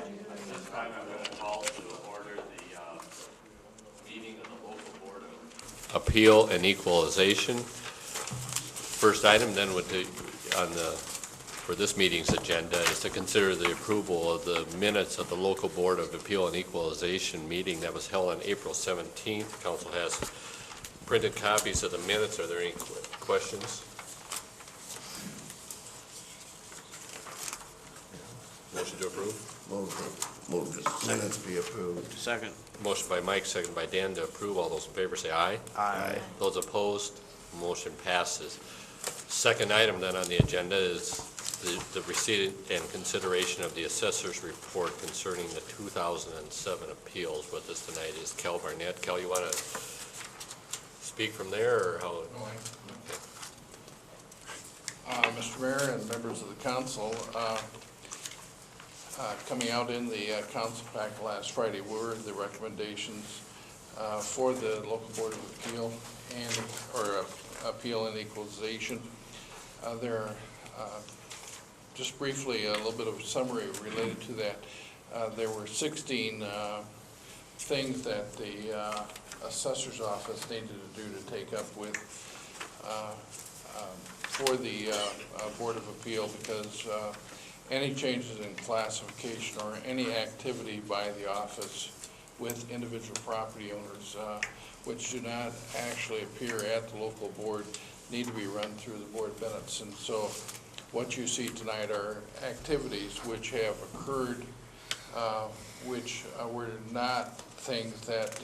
This time I'm going to call to order the meeting of the local board of appeal and equalization. First item then would be for this meeting's agenda is to consider the approval of the minutes of the local board of appeal and equalization meeting that was held on April 17th. Council has printed copies of the minutes. Are there any questions? Motion to approve? Move the minutes be approved. Second. Motion by Mike, second by Dan to approve. All those in favor say aye. Aye. Those opposed, motion passes. Second item then on the agenda is the receipt and consideration of the assessor's report concerning the 2007 appeals. With us tonight is Kel Barnett. Kel, you want to speak from there, or how? Okay. Mr. Mayor and members of the council, coming out in the council pack last Friday were the recommendations for the local board of appeal appeal and equalization. There are just briefly a little bit of a summary related to that. There were 16 things that the assessor's office needed to do to take up with for the Board of Appeal, because any changes in classification or any activity by the office with individual property owners which do not actually appear at the local board need to be run through the board minutes. And so what you see tonight are activities which have occurred which were not things that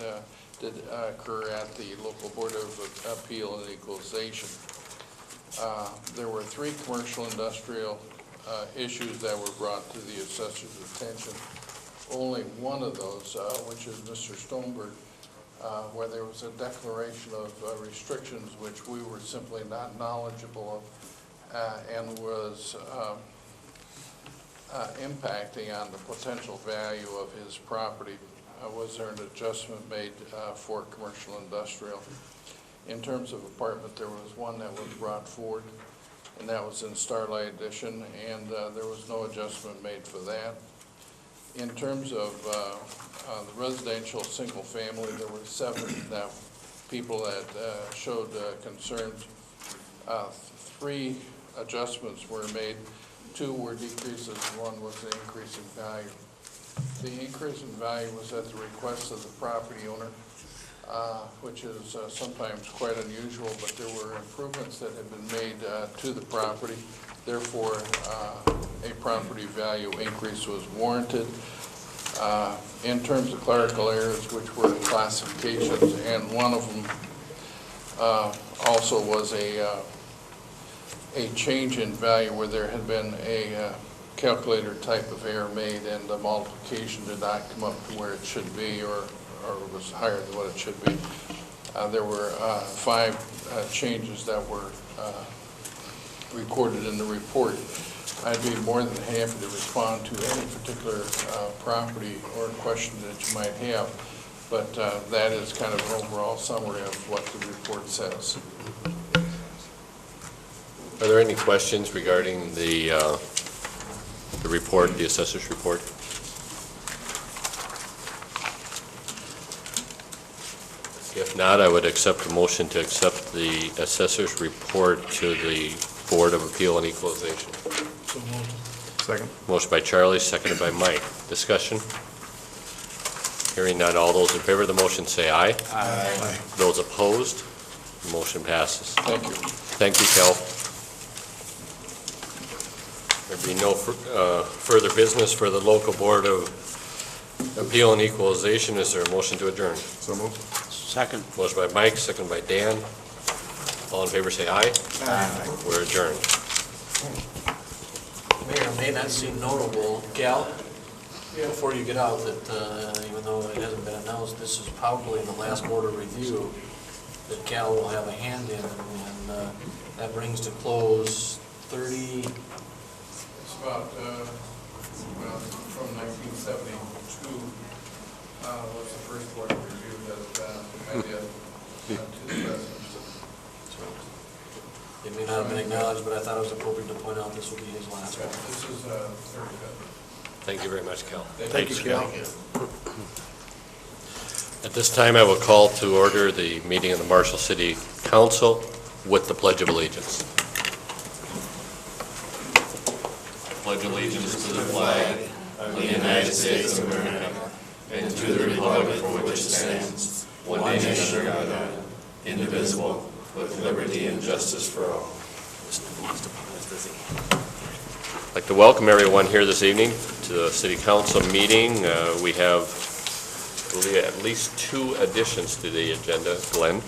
did occur at the local Board of Appeal and Equalization. There were 3 commercial industrial issues that were brought to the assessor's attention. Only one of those, which is Mr. Stoneberg, where there was a declaration of restrictions which we were simply not knowledgeable of and was impacting on the potential value of his property. Was there an adjustment made for commercial industrial? In terms of apartment, there was one that was brought forward, and that was in Starlight Edition, and there was no adjustment made for that. In terms of the residential single family, there were 7 people that showed concerns. 3 adjustments were made. 2 were decreases, 1 was an increase in value. The increase in value was at the request of the property owner, which is sometimes quite unusual, but there were improvements that had been made to the property. Therefore, a property value increase was warranted. In terms of clerical errors, which were classifications, and one of them also was a change in value where there had been a calculator type of error made, and the multiplication did not come up to where it should be, or was higher than what it should be. There were 5 changes that were recorded in the report. I'd be more than happy to respond to any particular property or question that you might have, but that is kind of an overall summary of what the report says. Are there any questions regarding the report, the assessor's report? If not, I would accept a motion to accept the assessor's report to the Board of Appeal and Equalization. So moved. Second. Motion by Charlie, seconded by Mike. Discussion? Hearing none, all those in favor of the motion say aye. Aye. Those opposed, the motion passes. Thank you. Thank you, Kel. There be no further business for the local Board of Appeal and Equalization. Is there a motion to adjourn? So moved. Second. Motion by Mike, second by Dan. All in favor say aye. Aye. We're adjourned. Mayor, may not seem notable, Cal, before you get out, that even though it hasn't been announced, this is probably the last board of review that Cal will have a hand in, and that brings to close 30. It's about, from 1972 was the first board review that I did to the president. It may not have been acknowledged, but I thought it was appropriate to point out this will be his last one. This is 35th. Thank you very much, Cal. Thank you, Cal. At this time, I will call to order the meeting of the Marshall City Council with the Pledge of Allegiance. Pledge allegiance to the flag of the United States of America and to the republic for which it stands, one nation under God, indivisible, with liberty and justice for all. I'd like to welcome everyone here this evening to the City Council meeting. We have at least 2 additions to the agenda. Glenn?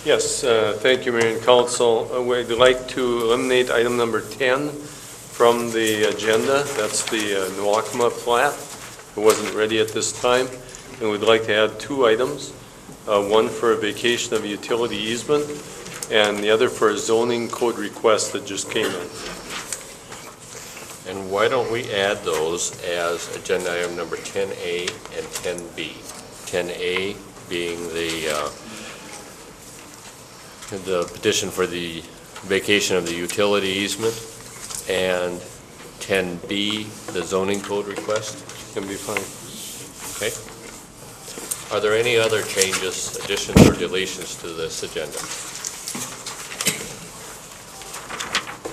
Yes, thank you, Mayor and Council. We'd like to eliminate item number 10 from the agenda. That's the Nwakama plat. It wasn't ready at this time. And we'd like to add 2 items, one for a vacation of utility easement and the other for a zoning code request that just came in. And why don't we add those as agenda item number 10A and 10B? 10A being the petition for the vacation of the utility easement, and 10B, the zoning code request. Can be fine. Okay. Are there any other changes, additions, or deletions to this agenda?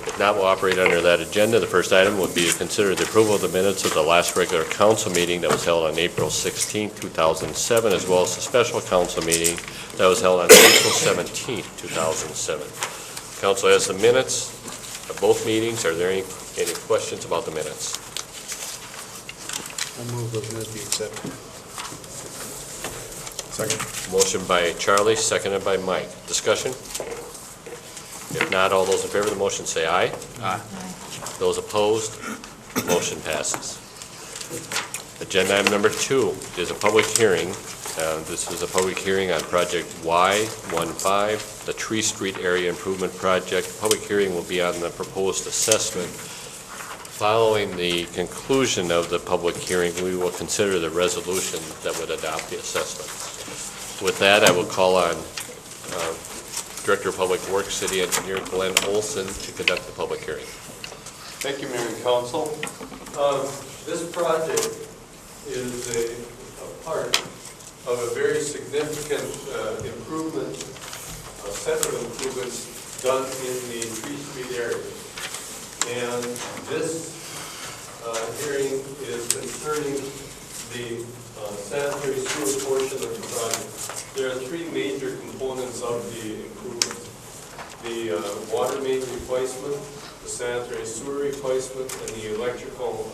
If not, we'll operate under that agenda. The first item would be to consider the approval of the minutes of the last regular council meeting that was held on April 16, 2007, as well as the special council meeting that was held on April 17, 2007. Council has the minutes of both meetings. Are there any questions about the minutes? I move those minutes be accepted. Second. Motion by Charlie, seconded by Mike. Discussion? If not, all those in favor of the motion say aye. Aye. Those opposed, motion passes. Agenda item number 2 is a public hearing. This is a public hearing on project Y15, the Tree Street Area Improvement Project. Public hearing will be on the proposed assessment. Following the conclusion of the public hearing, we will consider the resolution that would adopt the assessment. With that, I will call on Director of Public Works, City Engineer Glenn Olson to conduct the public hearing. Thank you, Mayor and Council. This project is a part of a very significant improvement, a set of improvements done in the Tree Street area. And this hearing is concerning the sanitary sewer portion of the project. There are 3 major components of the improvement: the water main replacement, the sanitary sewer replacement, and the electrical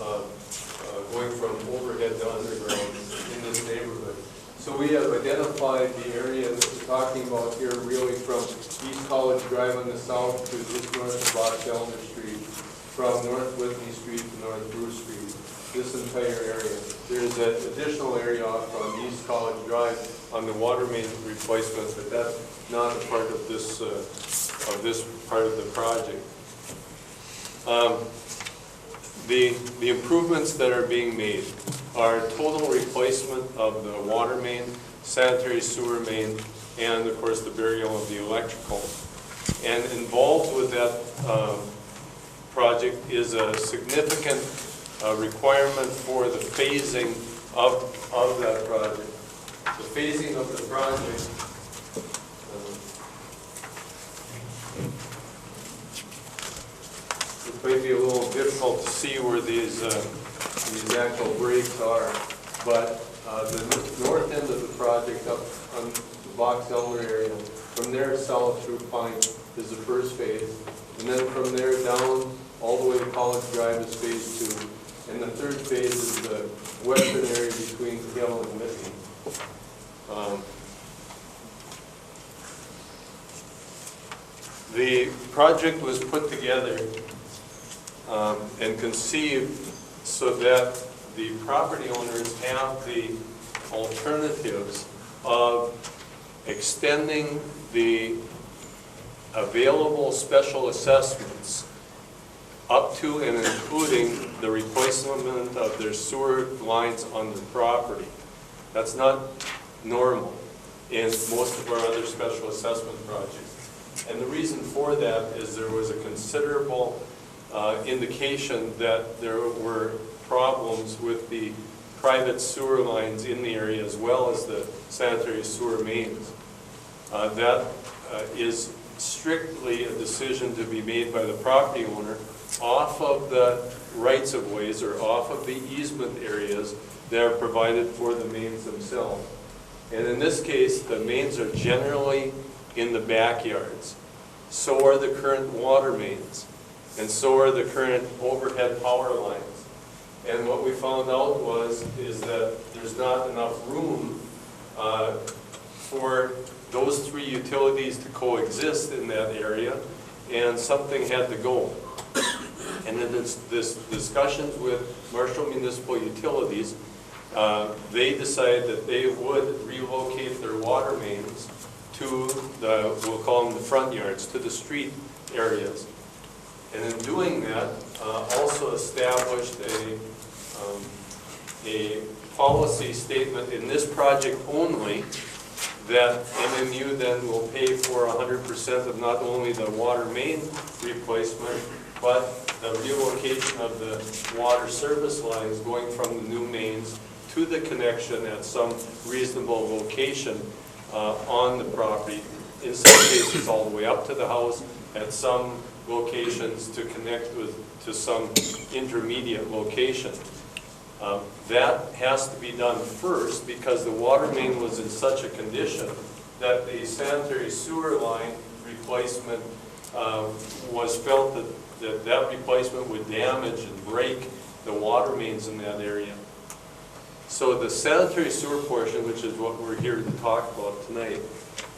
going from overhead to underground in this neighborhood. So we have identified the area that we're talking about here, really from East College Drive on the south to just north of Box Elder Street, from North Whitney Street to North Bruce Street, this entire area. There's an additional area off on East College Drive on the water main replacement, but that's not a part of this part of the project. The improvements that are being made are total replacement of the water main, sanitary sewer main, and of course the burial of the electrical. And involved with that project is a significant requirement for the phasing of that project. The phasing of the project it might be a little difficult to see where these actual breaks are, but the north end of the project up on the Box Elder area, from there south through Pine is the first phase, and then from there down all the way to College Drive is phase 2, and the third phase is the western area between Hill and Whitney. The project was put together and conceived so that the property owners have the alternatives of extending the available special assessments up to and including the replacement of their sewer lines on the property. That's not normal in most of our other special assessment projects. And the reason for that is there was a considerable indication that there were problems with the private sewer lines in the area as well as the sanitary sewer mains. That is strictly a decision to be made by the property owner off of the rights-of-ways or off of the easement areas that are provided for the mains themselves. And in this case, the mains are generally in the backyards. So are the current water mains, and so are the current overhead power lines. And what we found out is that there's not enough room for those three utilities to coexist in that area, and something had to go. And in this discussions with Marshall Municipal Utilities, they decided that they would relocate their water mains to the, we'll call them the front yards, to the street areas. And in doing that, also established a policy statement in this project only that MMU then will pay for 100% of not only the water main replacement, but the relocation of the water service lines going from the new mains to the connection at some reasonable location on the property. In some cases, all the way up to the house, at some locations to connect to some intermediate location. That has to be done first because the water main was in such a condition that the sanitary sewer line replacement was felt that replacement would damage and break the water mains in that area. So the sanitary sewer portion, which is what we're here to talk about tonight,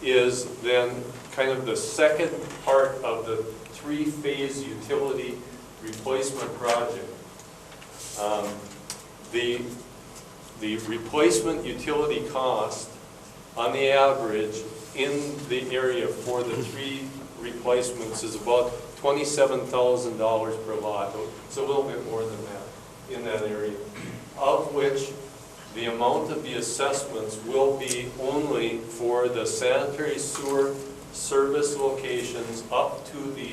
is then kind of the second part of the three-phase utility replacement project. The replacement utility cost on the average in the area for the three replacements is about $27,000 per lot. It's a little bit more than that in that area, of which the amount of the assessments will be only for the sanitary sewer service locations up to the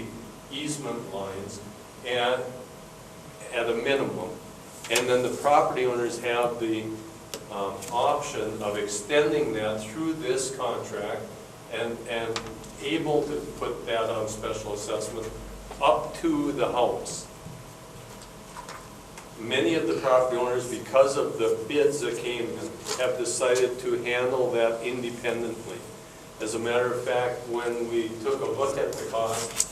easement lines and at a minimum. And then the property owners have the option of extending that through this contract and able to put that on special assessment up to the house. Many of the property owners, because of the bids that came in, have decided to handle that independently. As a matter of fact, when we took a look at the cost,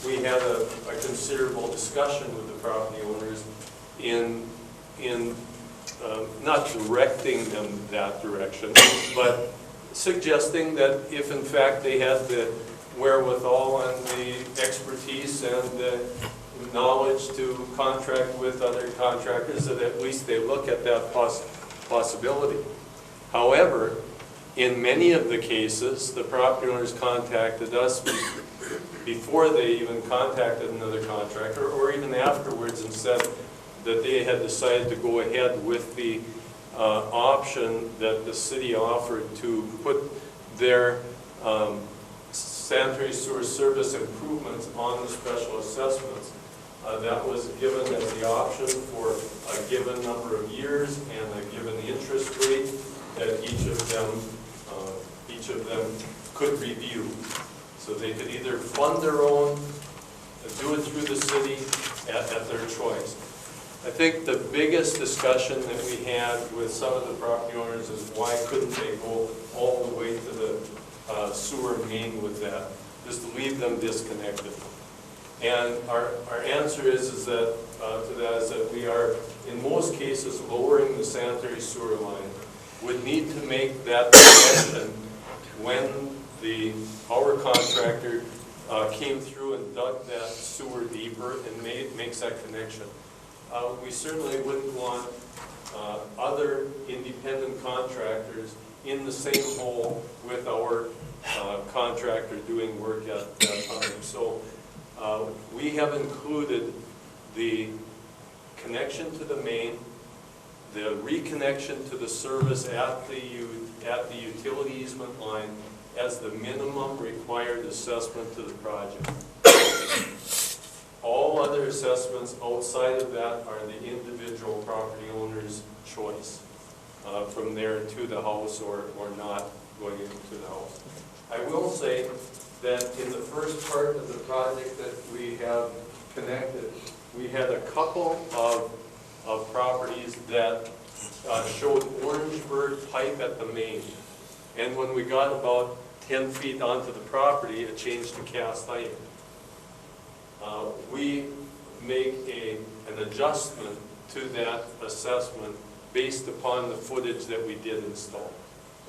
we had a considerable discussion with the property owners in not directing them that direction, but suggesting that if in fact they had the wherewithal and the expertise and the knowledge to contract with other contractors, that at least they look at that possibility. However, in many of the cases, the property owners contacted us before they even contacted another contractor, or even afterwards, and said that they had decided to go ahead with the option that the city offered to put their sanitary sewer service improvements on the special assessments. That was given as the option for a given number of years and a given interest rate that each of them could review. So they could either fund their own, do it through the city at their choice. I think the biggest discussion that we had with some of the property owners is why couldn't they go all the way to the sewer main with that, just to leave them disconnected. And our answer is that we are, in most cases, lowering the sanitary sewer line. Would need to make that connection when the power contractor came through and dug that sewer deeper and makes that connection. We certainly wouldn't want other independent contractors in the same hole with our contractor doing work at that time. So we have included the connection to the main, the reconnection to the service at the utility easement line as the minimum required assessment to the project. All other assessments outside of that are the individual property owner's choice, from there to the house or not going into the house. I will say that in the first part of the project that we have connected, we had a couple of properties that showed orange bird pipe at the main. And when we got about 10 feet onto the property, it changed to cast iron. We make an adjustment to that assessment based upon the footage that we did install,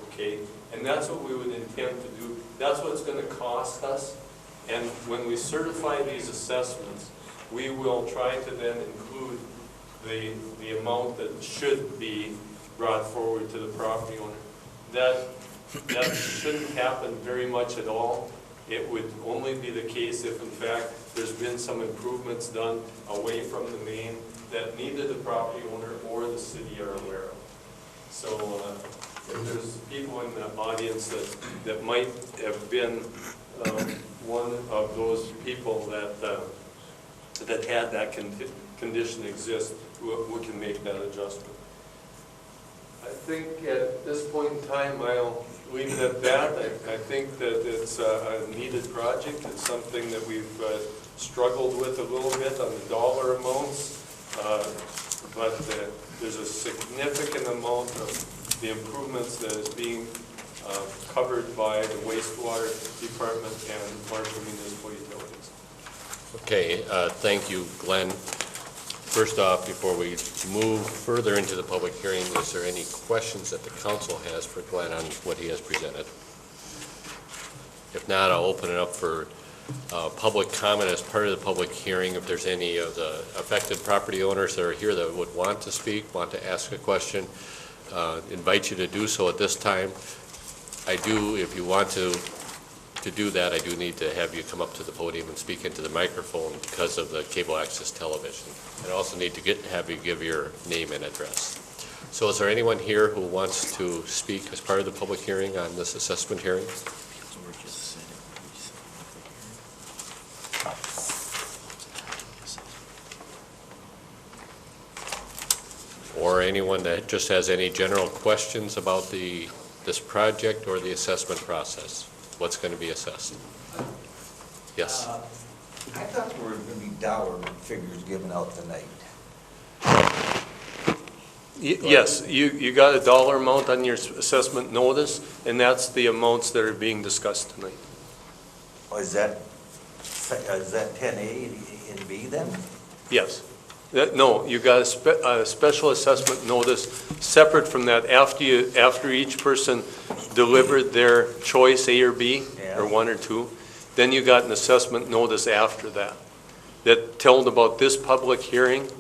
okay? And that's what we would intend to do. That's what it's going to cost us. And when we certify these assessments, we will try to then include the amount that should be brought forward to the property owner. That shouldn't happen very much at all. It would only be the case if, in fact, there's been some improvements done away from the main that neither the property owner or the city are aware of. So if there's people in the audience that might have been one of those people that had that condition exist, we can make that adjustment. I think at this point in time, I'll leave it at that. I think that it's a needed project. It's something that we've struggled with a little bit on the dollar amounts, but there's a significant amount of the improvements that is being covered by the wastewater department and Marshall Municipal Utilities. Okay, thank you, Glenn. First off, before we move further into the public hearing, is there any questions that the council has for Glenn on what he has presented? If not, I'll open it up for public comment as part of the public hearing. If there's any of the affected property owners that are here that would want to speak, want to ask a question, invite you to do so at this time. I do, if you want to do that, I do need to have you come up to the podium and speak into the microphone because of the cable access television. And I also need to have you give your name and address. So is there anyone here who wants to speak as part of the public hearing on this assessment hearing? Or anyone that just has any general questions about this project or the assessment process? What's going to be assessed? Yes. I thought there were going to be dollar figures given out tonight. Yes, you got a dollar amount on your assessment notice, and that's the amounts that are being discussed tonight. Or is that 10A and B then? Yes. No, you got a special assessment notice separate from that after each person delivered their choice, A or B, Yeah. or one or two. Then you got an assessment notice after that told about this public hearing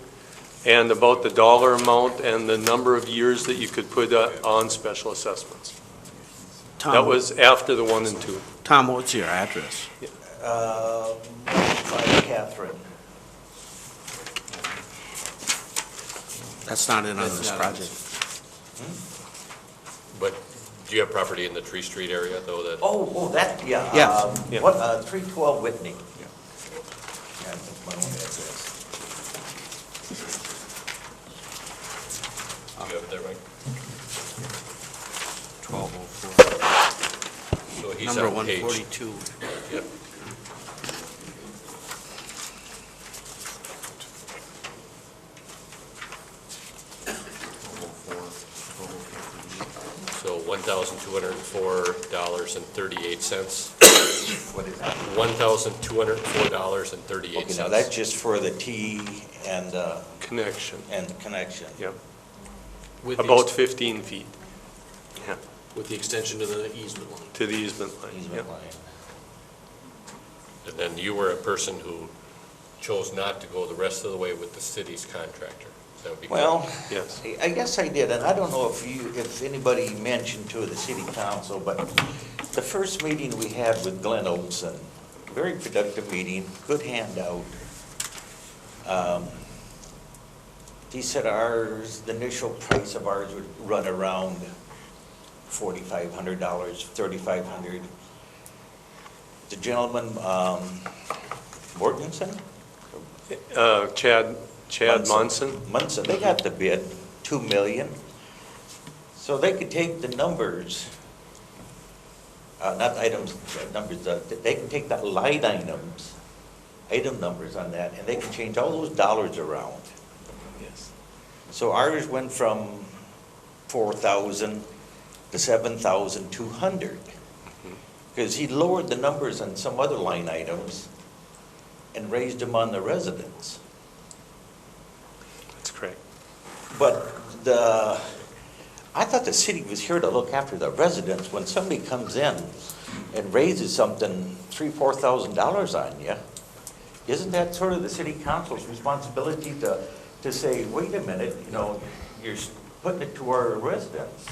and about the dollar amount and the number of years that you could put on special assessments. Tom, That was after the 1 and 2. Tom, what's your address? 5 Catherine. That's not in on That's this not on project. But do you have property in the Tree Street area, though, that? Oh, that, yeah. Yeah. Yeah. What, 312 Whitney. Yeah. Yeah, that's my own address. Do you have it there, Mike? 1204. So he's Number on page. 142. Yep. So $1,204.38. What is that? $1,204.38. Okay, now that's just for the T and Connection. the connection. Yep. With the About 15 feet. Yeah, with the extension to the easement line. to the easement line. Easement Yep. line. And then you were a person who chose not to go the rest of the way with the city's contractor. That would be Well, Yes. I guess I did, and I don't know if anybody mentioned to the city council, but the first meeting we had with Glenn Olson, very productive meeting, good handout. He said the initial price of ours would run around $4,500, $3,500. The gentleman, Mortensen, Chad Munson. Munson, they got the bid, 2 million. So they could take the numbers, not items, numbers, they can take the line items, item numbers on that, and they can change all those dollars around. Yes. So ours went from 4,000 to 7,200. Because he lowered the numbers on some other line items and raised them on the residents. That's correct. But I thought the city was here to look after the residents. When somebody comes in and raises something $3,000-4,000 on you, isn't that sort of the city council's responsibility to say, wait a minute, you're putting it to our residents?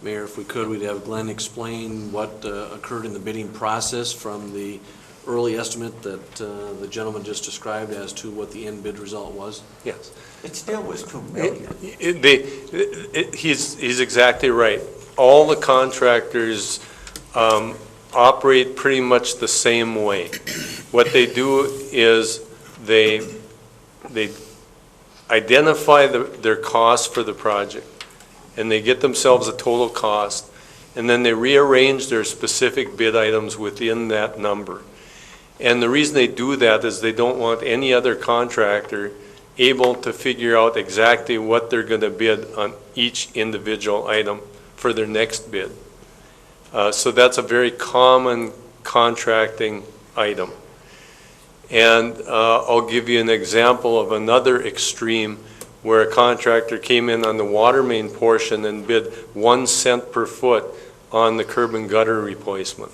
Mayor, if we could, we'd have Glenn explain what occurred in the bidding process from the early estimate that the gentleman just described as to what the end bid result was. Yes. It still was 2 million. He's exactly right. All the contractors operate pretty much the same way. What they do is they identify their cost for the project, and they get themselves a total cost, and then they rearrange their specific bid items within that number. And the reason they do that is they don't want any other contractor able to figure out exactly what they're going to bid on each individual item for their next bid. So that's a very common contracting item. And I'll give you an example of another extreme where a contractor came in on the water main portion and bid 1 cent per foot on the curb and gutter replacement.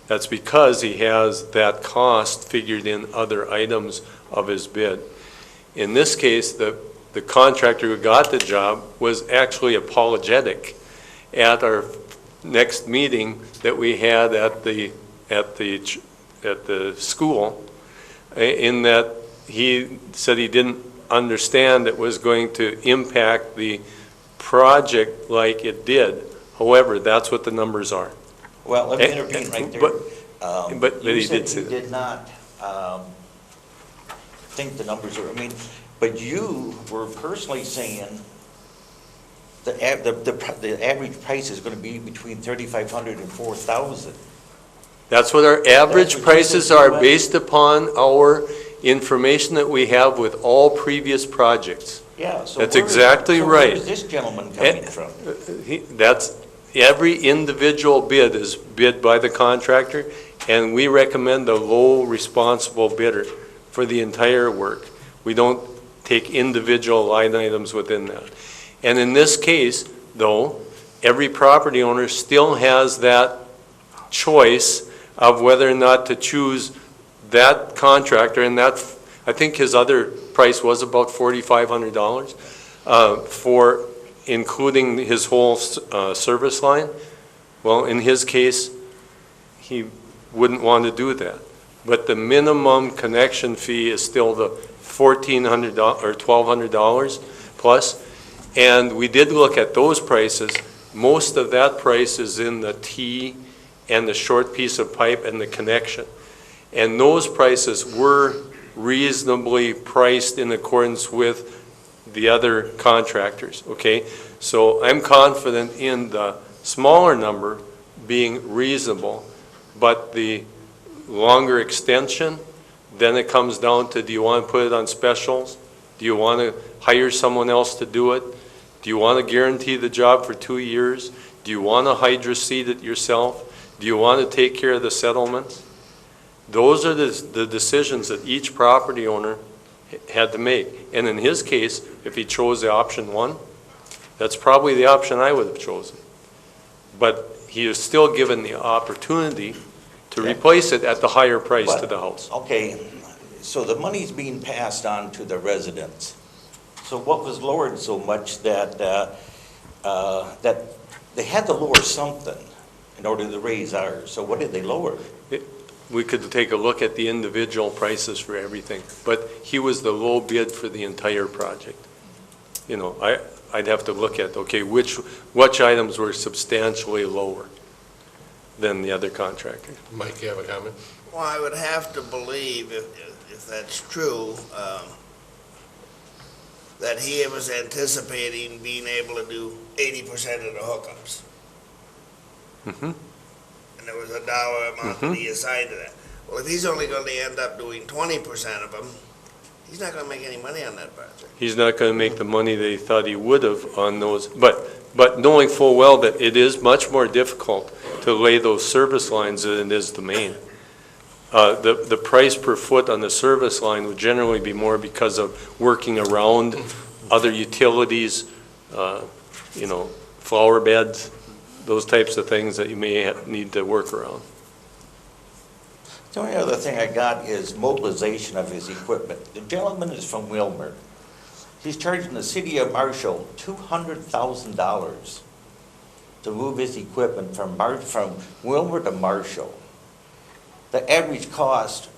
That's because he has that cost figured in other items of his bid. In this case, the contractor who got the job was actually apologetic at our next meeting that we had at the school, in that he said he didn't understand it was going to impact the project like it did. However, that's what the numbers are. Well, let me intervene right there. But You he said did say you that. did not think the numbers were, but you were personally saying the average price is going to be between 3,500 and 4,000. That's what our That's average what you prices said you are went- based upon our information that we have with all previous projects. Yeah, so That's where- exactly so right. Where is this gentleman coming from? That's, every individual bid is bid by the contractor, and we recommend the low responsible bidder for the entire work. We don't take individual line items within that. And in this case, though, every property owner still has that choice of whether or not to choose that contractor, and that, I think his other price was about $4,500 for including his whole service line. Well, in his case, he wouldn't want to do that. But the minimum connection fee is still the $1,400 or $1,200 plus. And we did look at those prices. Most of that price is in the T and the short piece of pipe and the connection. And those prices were reasonably priced in accordance with the other contractors, okay? So I'm confident in the smaller number being reasonable, but the longer extension, then it comes down to, do you want to put it on specials? Do you want to hire someone else to do it? Do you want to guarantee the job for 2 years? Do you want to hydro seed it yourself? Do you want to take care of the settlements? Those are the decisions that each property owner had to make. And in his case, if he chose the option 1, that's probably the option I would have chosen. But he is still given the opportunity to replace it at the higher price to the house. Okay, so the money's being passed on to the residents. So what was lowered so much that they had to lower something in order to raise ours? So what did they lower? We could take a look at the individual prices for everything, but he was the low bid for the entire project. You know, I'd have to look at, okay, which items were substantially lower than the other contractor. Mike, you have a comment? Well, I would have to believe if if that's true, that he was anticipating being able to do 80% of the hookups. Mhm. And there was a dollar amount that he assigned to that. Well, if he's only going to end up doing 20% of them, he's not going to make any money on that project. He's not going to make the money that he thought he would have on those, but knowing full well that it is much more difficult to lay those service lines than it is the main. The price per foot on the service line would generally be more because of working around other utilities, flower beds, those types of things that you may need to work around. The only other thing I got is mobilization of his equipment. The gentleman is from Wilmer. He's charging the city of Marshall $200,000 to move his equipment from Wilmer to Marshall. The average cost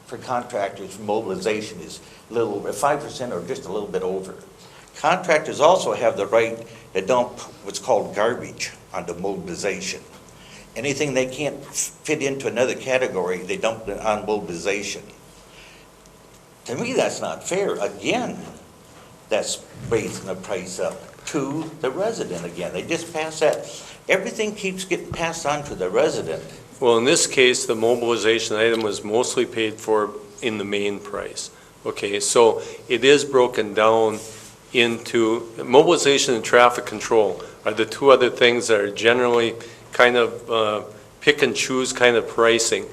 for contractors for mobilization is a little over 5% or just a little bit over. Contractors also have the right to dump what's called garbage onto mobilization. Anything they can't fit into another category, they dump it on mobilization. To me, that's not fair. Again, that's raising the price up to the resident again. They just pass that. Everything keeps getting passed on to the resident. Well, in this case, the mobilization item was mostly paid for in the main price. Okay, so it is broken down into, mobilization and traffic control are the two other things that are generally kind of pick and choose kind of pricing.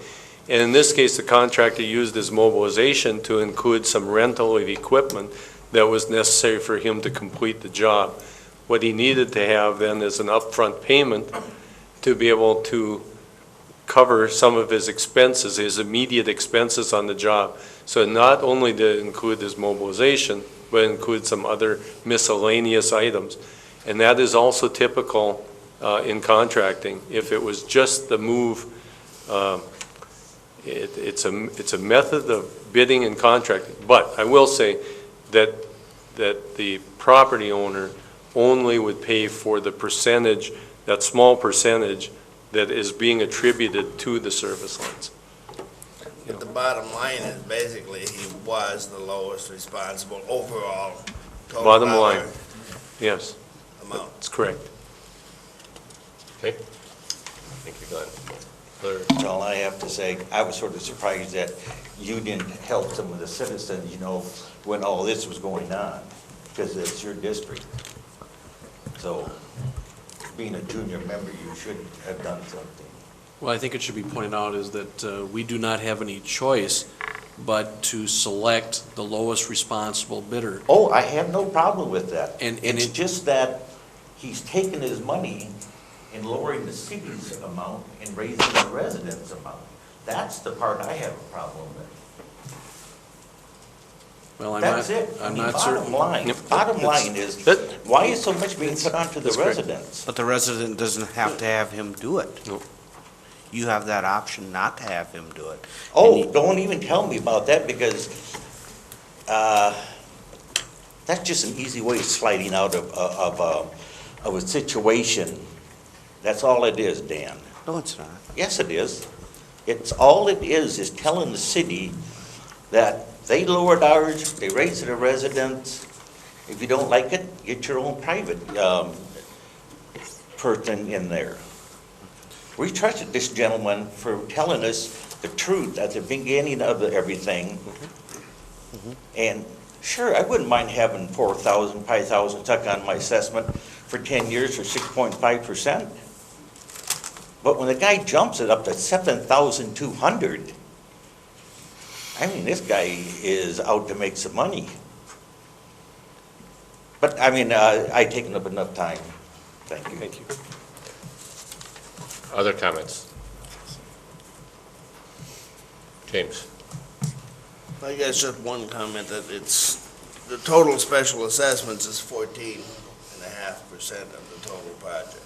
And in this case, the contractor used his mobilization to include some rental of equipment that was necessary for him to complete the job. What he needed to have then is an upfront payment to be able to cover some of his expenses, his immediate expenses on the job. So not only did it include his mobilization, but it includes some other miscellaneous items. And that is also typical in contracting. If it was just the move, it's a method of bidding and contracting. But I will say that the property owner only would pay for the percentage, that small percentage that is being attributed to the service lines. But the bottom line is basically he was the lowest responsible overall total Bottom dollar line, yes, amount. that's correct. Okay. Thank you, Glenn. That's all I have to say. I was sort of surprised that you didn't help some of the citizens, when all this was going on, because it's your district. So, being a junior member, you should have done something. Well, I think it should be pointed out is that we do not have any choice but to select the lowest responsible bidder. Oh, I have no problem with that. And It's it- just that he's taking his money and lowering the city's amount and raising the residents' amount. That's the part I have a problem with. Well, That's it. I'm not certain. Bottom line is, why is so much being put onto the That's correct. residents? But the resident doesn't have to have him do it. No. You have that option not to have him do it. Oh, don't even tell me about that, because that's just an easy way of sliding out of a situation. That's all it is, Dan. No, it's not. Yes, it is. It's all it is telling the city that they lowered ours, they raised the residents. If you don't like it, get your own private person in there. We trusted this gentleman for telling us the truth at the beginning of everything. And sure, I wouldn't mind having 4,000, 5,000 stuck on my assessment for 10 years for 6.5%. But when the guy jumps it up to 7,200, I mean, this guy is out to make some money. But, I mean, I've taken up enough time. Thank you. Thank you. Other comments? James? I guess just one comment that the total special assessments is 14.5% of the total project.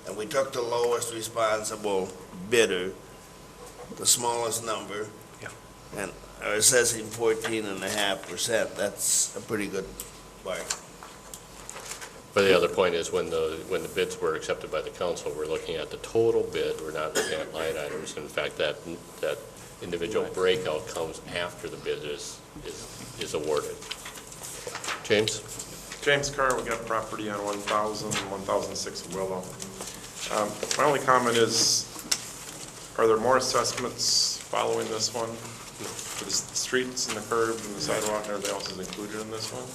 And we took the lowest responsible bidder, the smallest number, and are assessing 14.5%. That's a pretty good bargain. But the other point is when the bids were accepted by the council, we're looking at the total bid, we're not looking at line items. In fact, that individual breakout comes after the bid is awarded. James? James Carr, we got property on 1000 and 1006 Willow. My only comment is, are there more assessments following this one? For the streets and the curb and the sidewalk and everything else is included in this one?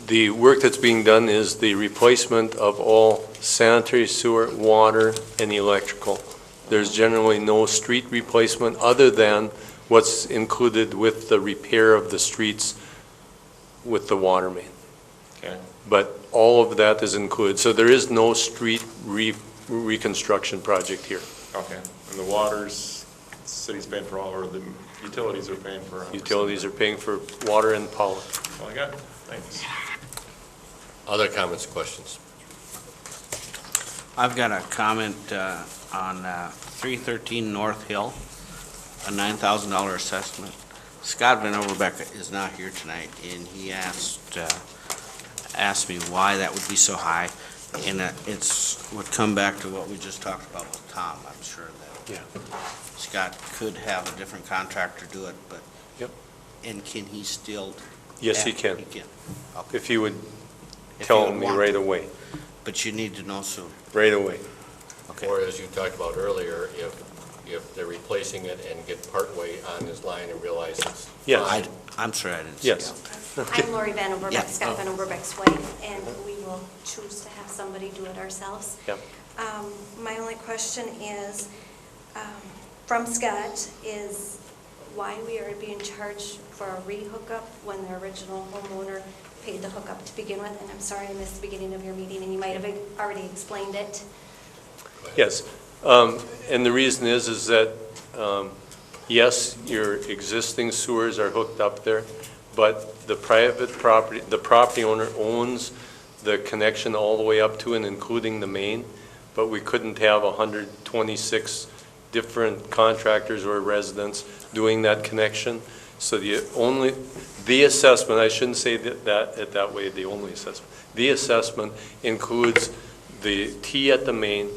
The work that's being done is the replacement of all sanitary sewer, water, and electrical. There's generally no street replacement other than what's included with the repair of the streets with the water main. Okay. But all of that is included, so there is no street reconstruction project here. Okay. And the waters, the city's paying for all, or the utilities are paying for 100%? Utilities are paying for water and power. That's all I got. Thanks. Other comments, questions? I've got a comment on 313 North Hill, a $9,000 assessment. Scott Van Overbeck is not here tonight, and he asked me why that would be so high. And would come back to what we just talked about with Tom. I'm sure that Scott could have a different contractor do it, but. Yep. And can he still? Yes, he can. He can. Okay. If you would If tell you would me want right to. away, But you need to know soon. right away. Okay. Or as you talked about earlier, if they're replacing it and get partway on his line and realize it's Yes. fine. I'm sorry, I didn't see Yes. that. I'm Lori Van Overbeck, Yeah. Scott Van Overbeck's wife, and we will choose to have somebody do it ourselves. Yep. My only question is, from Scott, is why we are being charged for a re-hookup when the original homeowner paid the hookup to begin with? And I'm sorry I missed the beginning of your meeting, and you might have already explained it. Yes, and the reason is that, yes, your existing sewers are hooked up there, but the property owner owns the connection all the way up to and including the main, but we couldn't have 126 different contractors or residents doing that connection. So the assessment, I shouldn't say that way, the only assessment. The assessment includes the T at the main.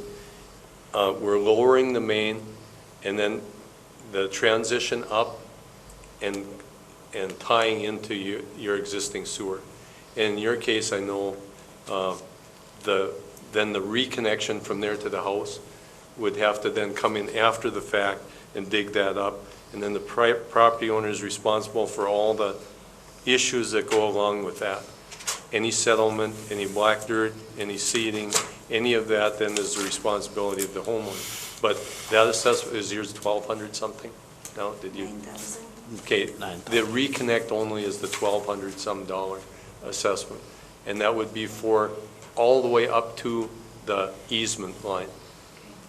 We're lowering the main, and then the transition up and tying into your existing sewer. In your case, I know then the reconnection from there to the house would have to then come in after the fact and dig that up. And then the property owner is responsible for all the issues that go along with that. Any settlement, any black dirt, any seeding, any of that then is the responsibility of the homeowner. But that assessment, is yours 1,200 something? No, did you? 9,000. Okay, the reconnect only is the $1,200 some assessment. And that would be for all the way up to the easement line.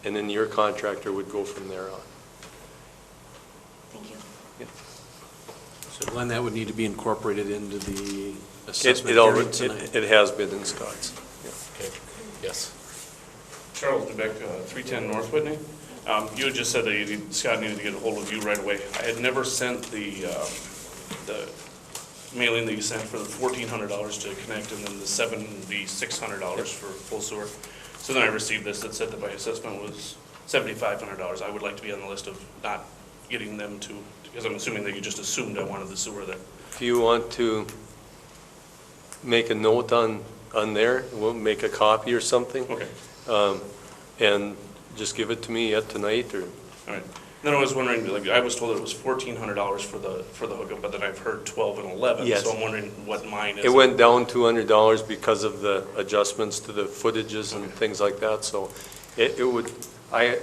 And then your contractor would go from there on. Thank you. So Glenn, that would need to be incorporated into the It assessment already, hearing tonight. it has been in Scott's. Okay. Yes. Charles DeBeck, 310 North Whitney. You had just said that Scott needed to get a hold of you right away. I had never sent the mailing that you sent for the $1,400 to connect and then the $7,600 for full sewer. So then I received this that said that my assessment was $7,500. I would like to be on the list of not getting them to, because I'm assuming that you just assumed I wanted the sewer there. If you want to make a note on there, we'll make a copy or something. Okay. And just give it to me yet tonight, or? All right. Then I was wondering, like, I was told it was $1,400 for the hookup, but then I've heard 12 and 11. Yes. So I'm wondering what mine is. It went down $200 because of the adjustments to the footages and things like that, so it would, I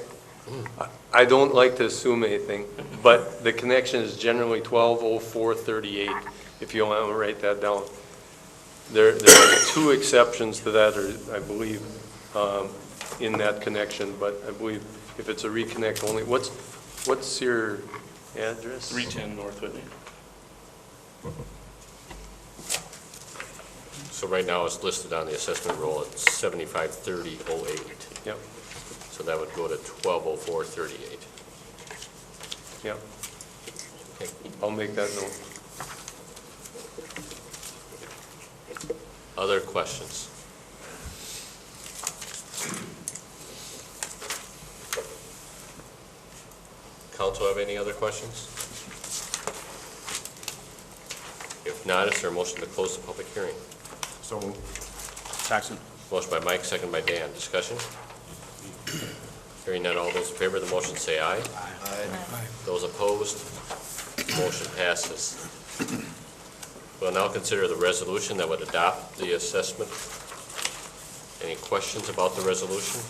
don't like to assume anything, but the connection is generally 120438, if you want to write that down. There are two exceptions to that, or I believe, in that connection, but I believe if it's a reconnect only, what's your address? 310 North Whitney. So right now it's listed on the assessment roll at 753008. Yep. So that would go to 120438. Yep. Okay. I'll make that note. Other questions? council have any other questions? If not, is there a motion to close the public hearing? So moved. Second. Motion by Mike, second by Dan. Discussion? Hearing none, all those in favor of the motion say aye. Aye. Those opposed, motion passes. We'll now consider the resolution that would adopt the assessment. Any questions about the resolution?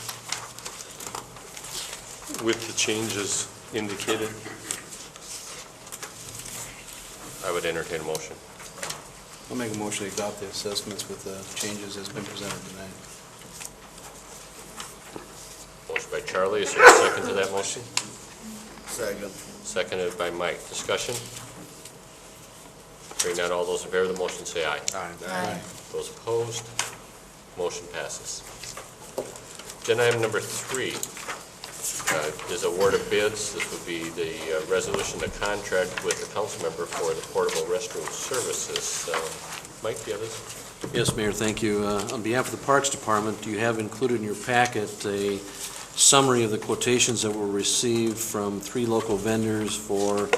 With the changes indicated. I would entertain a motion. I'll make a motion to adopt the assessments with the changes that's been presented tonight. Motion by Charlie, is there a second to that motion? Second. Seconded by Mike. Discussion? Hearing none, all those in favor of the motion say aye. Aye. Those opposed, motion passes. Agenda item number 3 is award of bids. This would be the resolution to contract with the council member for the portable restroom services. Mike, do you have this? Yes, Mayor, thank you. On behalf of the Parks Department, you have included in your packet a summary of the quotations that were received from 3 local vendors for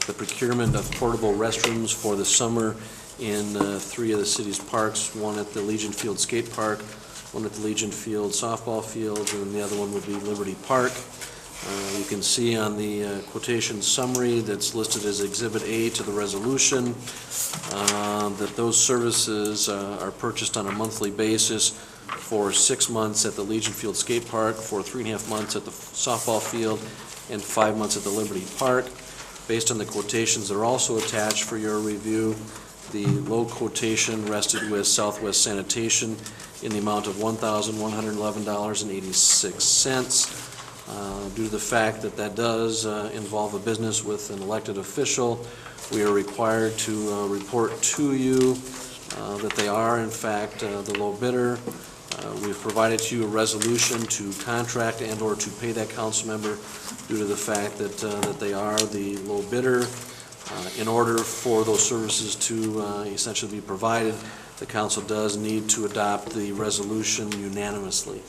the procurement of portable restrooms for the summer in 3 of the city's parks, one at the Legion Field Skate Park, one at the Legion Field Softball Field, and the other one would be Liberty Park. You can see on the quotation summary that's listed as Exhibit A to the resolution that those services are purchased on a monthly basis for 6 months at the Legion Field Skate Park, for 3.5 months at the softball field, and 5 months at the Liberty Park. Based on the quotations that are also attached for your review, the low quotation rested with Southwest Sanitation in the amount of $1,111.86. Due to the fact that that does involve a business with an elected official, we are required to report to you that they are, in fact, the low bidder. We've provided to you a resolution to contract and/or to pay that council member due to the fact that they are the low bidder. In order for those services to essentially be provided, the council does need to adopt the resolution unanimously.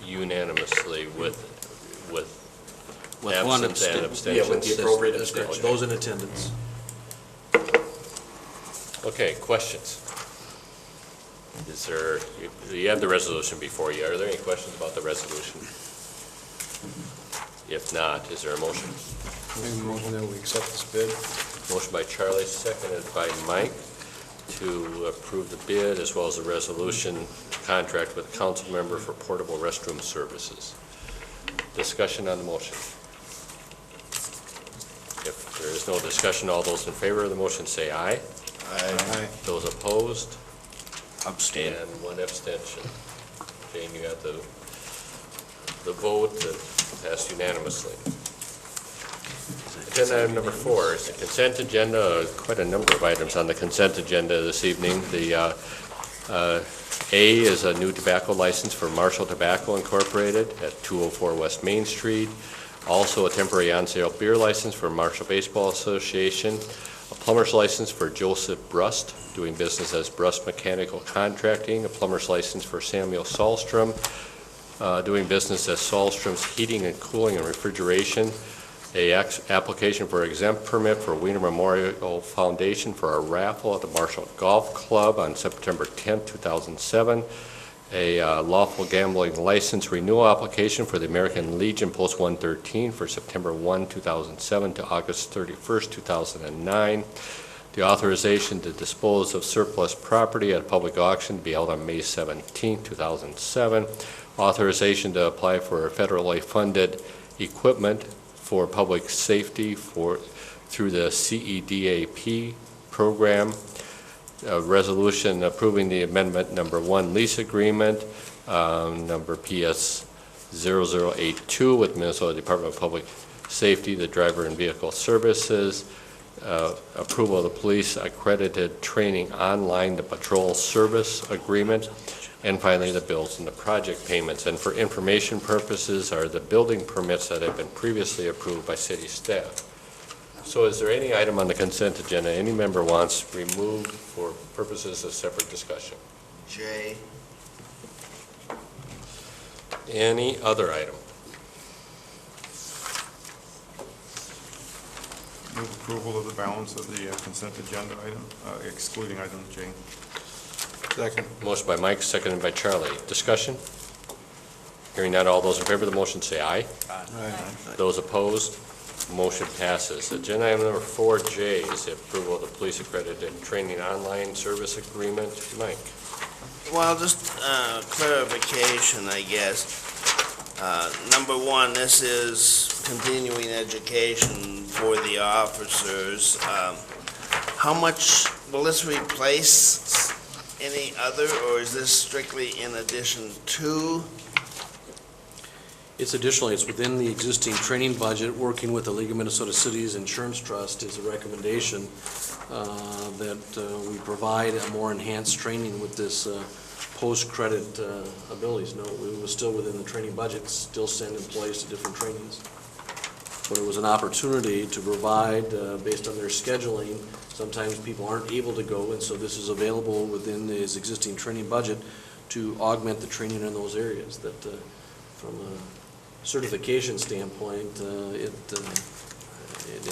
Unanimously with one absence and abstention. Yeah, with the appropriate abstention. Those in attendance. Okay, questions? Is there, you have the resolution before you. Are there any questions about the resolution? If not, is there a motion? Make a motion that we accept this bid. Motion by Charlie, seconded by Mike, to approve the bid as well as the resolution contract with council member for portable restroom services. Discussion on the motion. If there is no discussion, all those in favor of the motion say aye. Aye. Those opposed? Abstain. And one abstention. Jane, you got the vote that passed unanimously. Agenda item number 4 is the consent agenda. Quite a number of items on the consent agenda this evening. The A is a new tobacco license for Marshall Tobacco Incorporated at 204 West Main Street. Also a temporary on-sale beer license for Marshall Baseball Association. A plumber's license for Joseph Brust, doing business as Brust Mechanical Contracting. A plumber's license for Samuel Sahlstrom, doing business as Sahlstrom's Heating and Cooling and Refrigeration. A application for exempt permit for Wiener Memorial Foundation for a raffle at the Marshall Golf Club on September 10th, 2007. A lawful gambling license renewal application for the American Legion Post 113 for September 1, 2007 to August 31st, 2009. The authorization to dispose of surplus property at a public auction to be held on May 17, 2007. Authorization to apply for federally funded equipment for public safety through the CEDAP program. A resolution approving the amendment number 1 lease agreement, number PS 0082 with Minnesota Department of Public Safety, the Driver and Vehicle Services. Approval of the police accredited training online, the patrol service agreement, and finally the bills and the project payments. And for information purposes are the building permits that have been previously approved by city staff. So is there any item on the consent agenda any member wants removed for purposes of separate discussion? J. Any other item? Move approval of the balance of the consent agenda item, excluding item J. Second. Motion by Mike, seconded by Charlie. Discussion? Hearing none, all those in favor of the motion say aye. Aye. Those opposed, motion passes. Agenda item number 4J is the approval of the police accredited training online service agreement. Mike? Well, just clarification, I guess. Number one, this is continuing education for the officers. How much, will this replace any other, or is this strictly in addition to? It's additionally, it's within the existing training budget. Working with the League of Minnesota Cities Insurance Trust is a recommendation that we provide a more enhanced training with this post-credit abilities. No, we were still within the training budget, still send employees to different trainings. But it was an opportunity to provide, based on their scheduling, sometimes people aren't able to go, and so this is available within his existing training budget to augment the training in those areas. That from a certification standpoint, it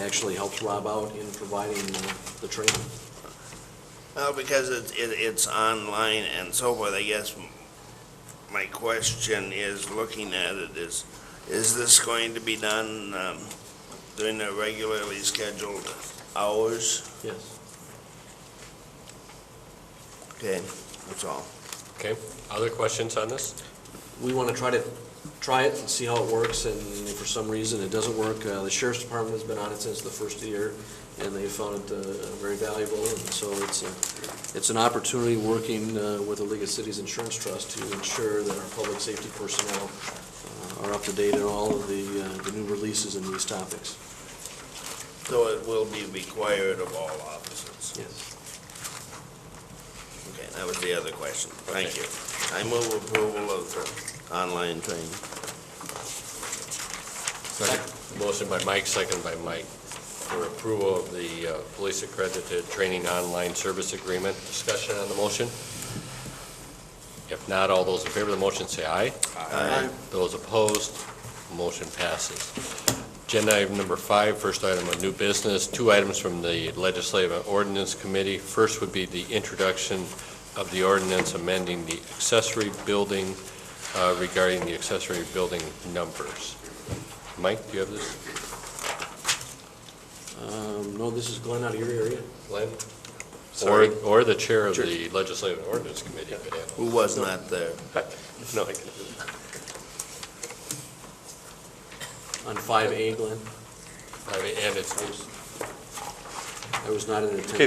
actually helps Rob out in providing the training. Well, because it's online and so forth, I guess my question is, looking at it, is this going to be done during the regularly scheduled hours? Yes. Okay, that's all. Okay, other questions on this? We want to try it and see how it works, and if for some reason it doesn't work, the Sheriff's Department has been on it since the first year, and they found it very valuable, and so it's an opportunity working with the League of Cities Insurance Trust to ensure that our public safety personnel are up to date on all of the new releases in these topics. So it will be required of all officers? Yes. Okay, that was the other question. Thank you. I move approval of online training. Second. Motion by Mike, seconded by Mike, for approval of the police accredited training online service agreement. Discussion on the motion? If not, all those in favor of the motion say aye. Aye. Those opposed, motion passes. Agenda item number 5, first item of new business, 2 items from the Legislative and Ordinance Committee. First would be the introduction of the ordinance amending the accessory building regarding the accessory building numbers. Mike, do you have this? No, this is Glenn out of your area. Glenn? Sorry. Or the chair of the Legislative and Ordinance Committee could handle it. Who was not there? No, I can do that. On 5A, Glenn? And it's, I was not in attendance. Okay,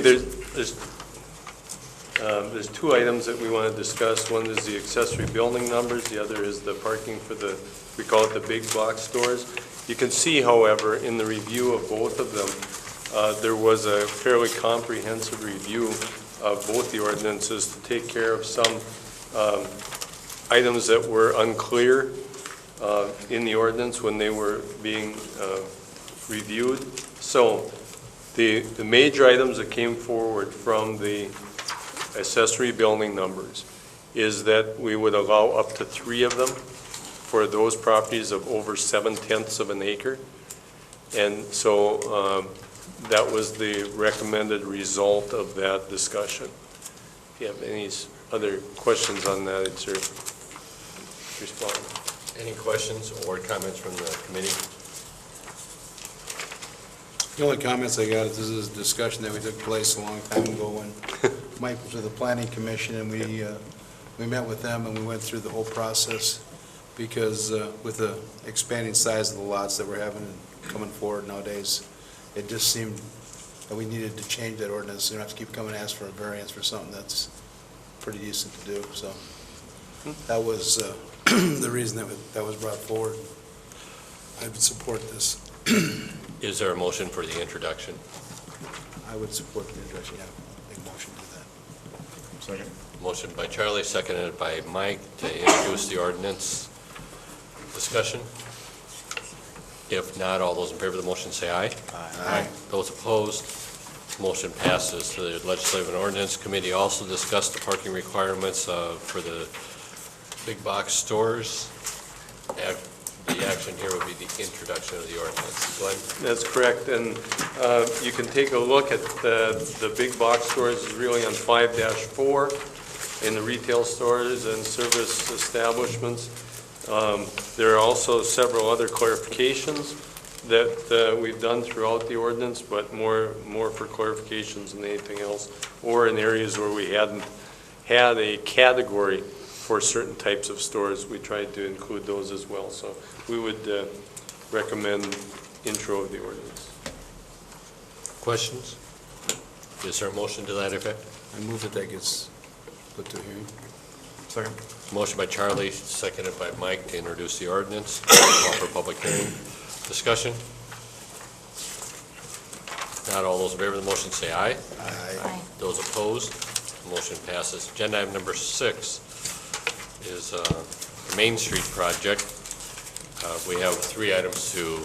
there's 2 items that we want to discuss. One is the accessory building numbers, the other is the parking for the, we call it the big box stores. You can see, however, in the review of both of them, there was a fairly comprehensive review of both the ordinances to take care of some items that were unclear in the ordinance when they were being reviewed. So the major items that came forward from the accessory building numbers is that we would allow up to 3 of them for those properties of over 7/10 of an acre. And so that was the recommended result of that discussion. If you have any other questions on that, it's your response. any questions or comments from the committee? The only comments I got is this is a discussion that we took place a long time ago when Mike was with the Planning Commission, and we met with them and we went through the whole process, because with the expanding size of the lots that we're having and coming forward nowadays, it just seemed that we needed to change that ordinance. You don't have to keep coming and ask for a variance for something that's pretty decent to do, so that was the reason that was brought forward. I would support this. Is there a motion for the introduction? I would support the introduction, yeah, make a motion to that. Second. Motion by Charlie, seconded by Mike to introduce the ordinance. Discussion? If not, all those in favor of the motion say aye. Aye. Those opposed, motion passes. The Legislative and Ordinance Committee also discussed the parking requirements for the big box stores. the action here would be the introduction of the ordinance. Glenn? That's correct, and you can take a look at the big box stores, is really on 5-4, in the retail stores and service establishments. There are also several other clarifications that we've done throughout the ordinance, but more for clarifications than anything else, or in areas where we hadn't had a category for certain types of stores, we tried to include those as well. So we would recommend intro of the ordinance. Questions? Is there a motion to that effect? I move that gets put to hearing. Second. Motion by Charlie, seconded by Mike to introduce the ordinance. Call for public hearing. Discussion? Not all those in favor of the motion say aye. Aye. Those opposed, motion passes. Agenda item number 6 is the Main Street project. We have 3 items to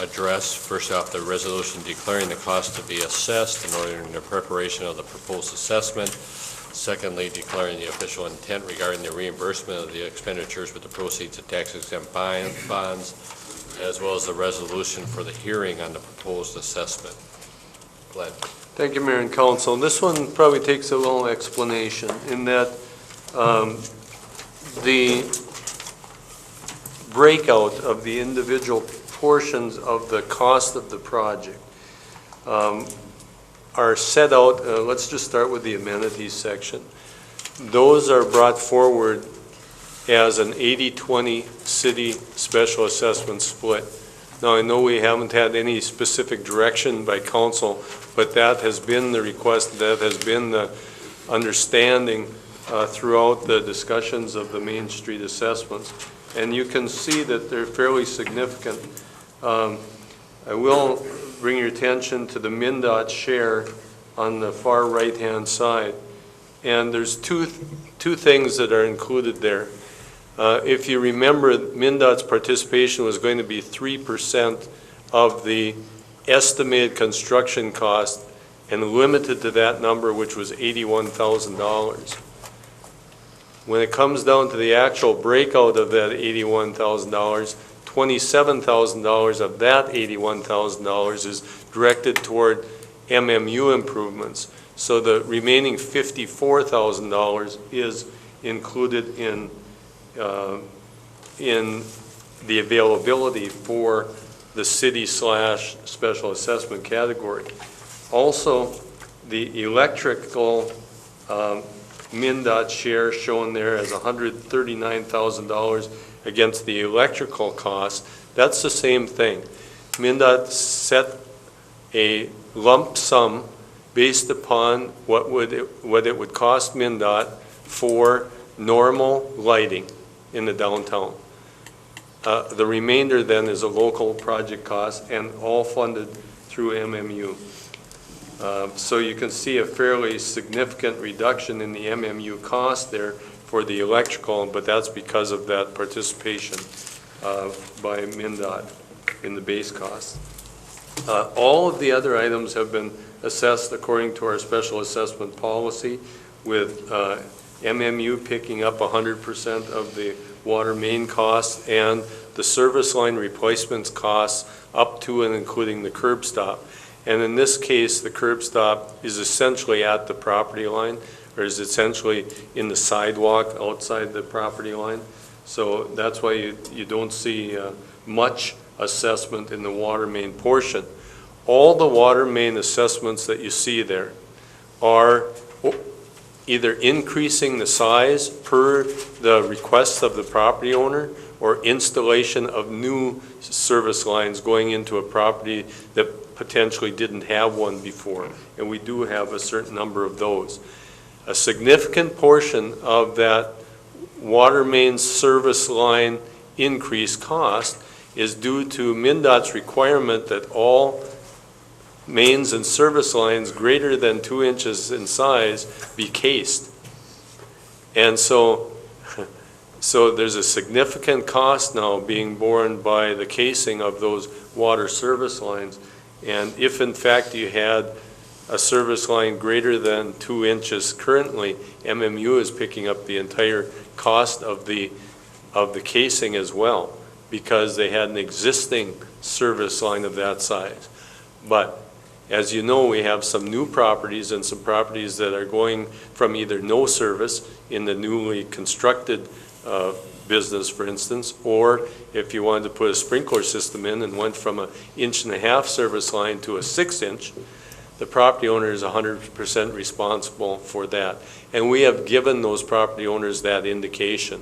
address. First off, the resolution declaring the cost to be assessed and ordering the preparation of the proposed assessment. Secondly, declaring the official intent regarding the reimbursement of the expenditures with the proceeds of tax-exempt bonds, as well as the resolution for the hearing on the proposed assessment. Glenn? Thank you, Mayor and Council. This one probably takes a little explanation in that the breakout of the individual portions of the cost of the project are set out. Let's just start with the amenities section. Those are brought forward as an 80-20 city special assessment split. Now, I know we haven't had any specific direction by council, but that has been the request, that has been the understanding throughout the discussions of the Main Street assessments. And you can see that they're fairly significant. I will bring your attention to the MnDOT share on the far right-hand side. And there's two things that are included there. If you remember, MnDOT's participation was going to be 3% of the estimated construction cost and limited to that number, which was $81,000. When it comes down to the actual breakout of that $81,000, $27,000 of that $81,000 is directed toward MMU improvements. So the remaining $54,000 is included in the availability for the city/special assessment category. Also, the electrical MnDOT share shown there as $139,000 against the electrical cost. That's the same thing. MnDOT set a lump sum based upon what it would cost MnDOT for normal lighting in the downtown. The remainder then is a local project cost and all funded through MMU. So you can see a fairly significant reduction in the MMU cost there for the electrical, but that's because of that participation by MnDOT in the base cost. All of the other items have been assessed according to our special assessment policy, with MMU picking up 100% of the water main costs and the service line replacements costs up to and including the curb stop. And in this case, the curb stop is essentially at the property line, or is essentially in the sidewalk outside the property line. So that's why you don't see much assessment in the water main portion. All the water main assessments that you see there are either increasing the size per the request of the property owner or installation of new service lines going into a property that potentially didn't have one before. And we do have a certain number of those. A significant portion of that water main service line increase cost is due to MnDOT's requirement that all mains and service lines greater than 2 inches in size be cased. And so there's a significant cost now being borne by the casing of those water service lines. And if in fact you had a service line greater than 2 inches currently, MMU is picking up the entire cost of the casing as well, because they had an existing service line of that size. But as you know, we have some new properties and some properties that are going from either no service in the newly constructed business, for instance, or if you wanted to put a sprinkler system in and went from 1.5 inch service line to a 6 inch, the property owner is 100% responsible for that. And we have given those property owners that indication.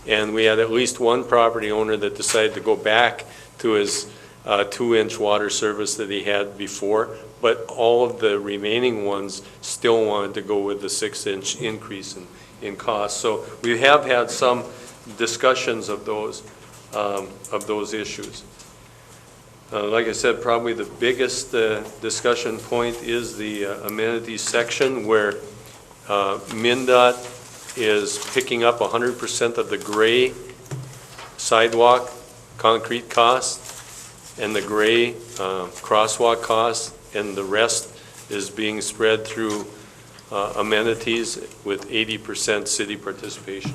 And we had at least one property owner that decided to go back to his 2-inch water service that he had before, but all of the remaining ones still wanted to go with the 6-inch increase in cost. So we have had some discussions of those issues. Like I said, probably the biggest discussion point is the amenities section, where MnDOT is picking up 100% of the gray sidewalk concrete cost and the gray crosswalk cost, and the rest is being spread through amenities with 80% city participation.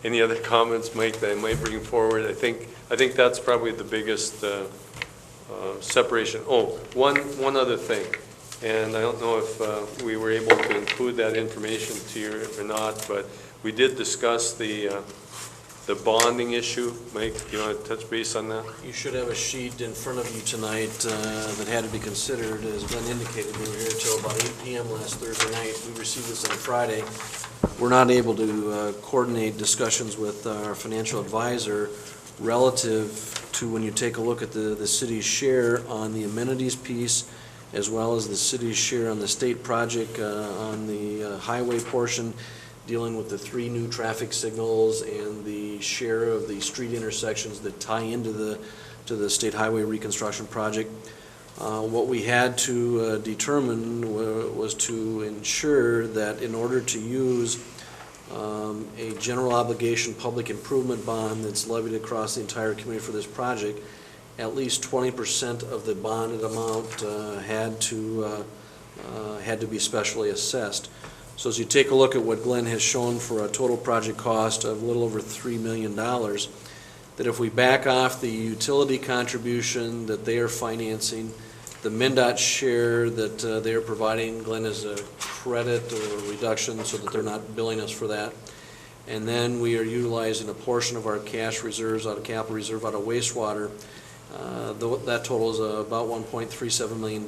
Any other comments, Mike, that I might bring forward? I think that's probably the biggest separation. Oh, one other thing, and I don't know if we were able to include that information to you or not, but we did discuss the bonding issue. Mike, you want to touch base on that? You should have a sheet in front of you tonight that had to be considered. As Glenn indicated, we were here until about 8 p.m. last Thursday night. We received this on Friday. We're not able to coordinate discussions with our financial advisor relative to when you take a look at the city's share on the amenities piece, as well as the city's share on the state project on the highway portion, dealing with the 3 new traffic signals and the share of the street intersections that tie into the state highway reconstruction project. What we had to determine was to ensure that in order to use a general obligation public improvement bond that's levied across the entire community for this project, at least 20% of the bonded amount had to be specially assessed. So as you take a look at what Glenn has shown for a total project cost of a little over $3 million, that if we back off the utility contribution that they are financing, the MnDOT share that they are providing, Glenn, is a credit or a reduction so that they're not billing us for that. And then we are utilizing a portion of our cash reserves out of capital reserve out of wastewater. That total is about $1.37 million.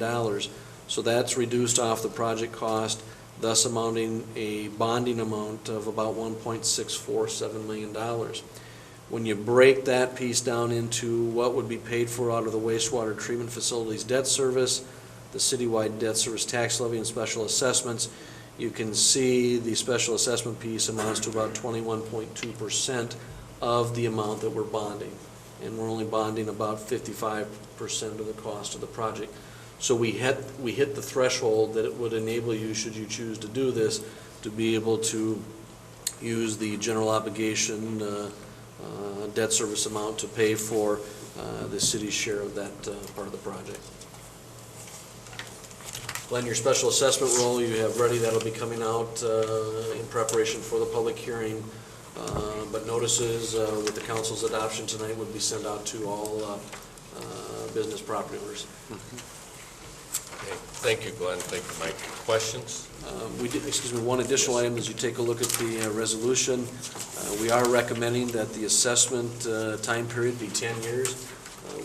So that's reduced off the project cost, thus amounting a bonding amount of about $1.647 million. When you break that piece down into what would be paid for out of the wastewater treatment facilities debt service, the citywide debt service tax levy and special assessments, you can see the special assessment piece amounts to about 21.2% of the amount that we're bonding. And we're only bonding about 55% of the cost of the project. So we hit the threshold that it would enable you, should you choose to do this, to be able to use the general obligation debt service amount to pay for the city's share of that part of the project. Glenn, your special assessment roll you have ready, that'll be coming out in preparation for the public hearing, but notices with the council's adoption tonight would be sent out to all business property owners. Okay. Thank you, Glenn. Thank you, Mike. Questions? One additional item as you take a look at the resolution. We are recommending that the assessment time period be 10 years.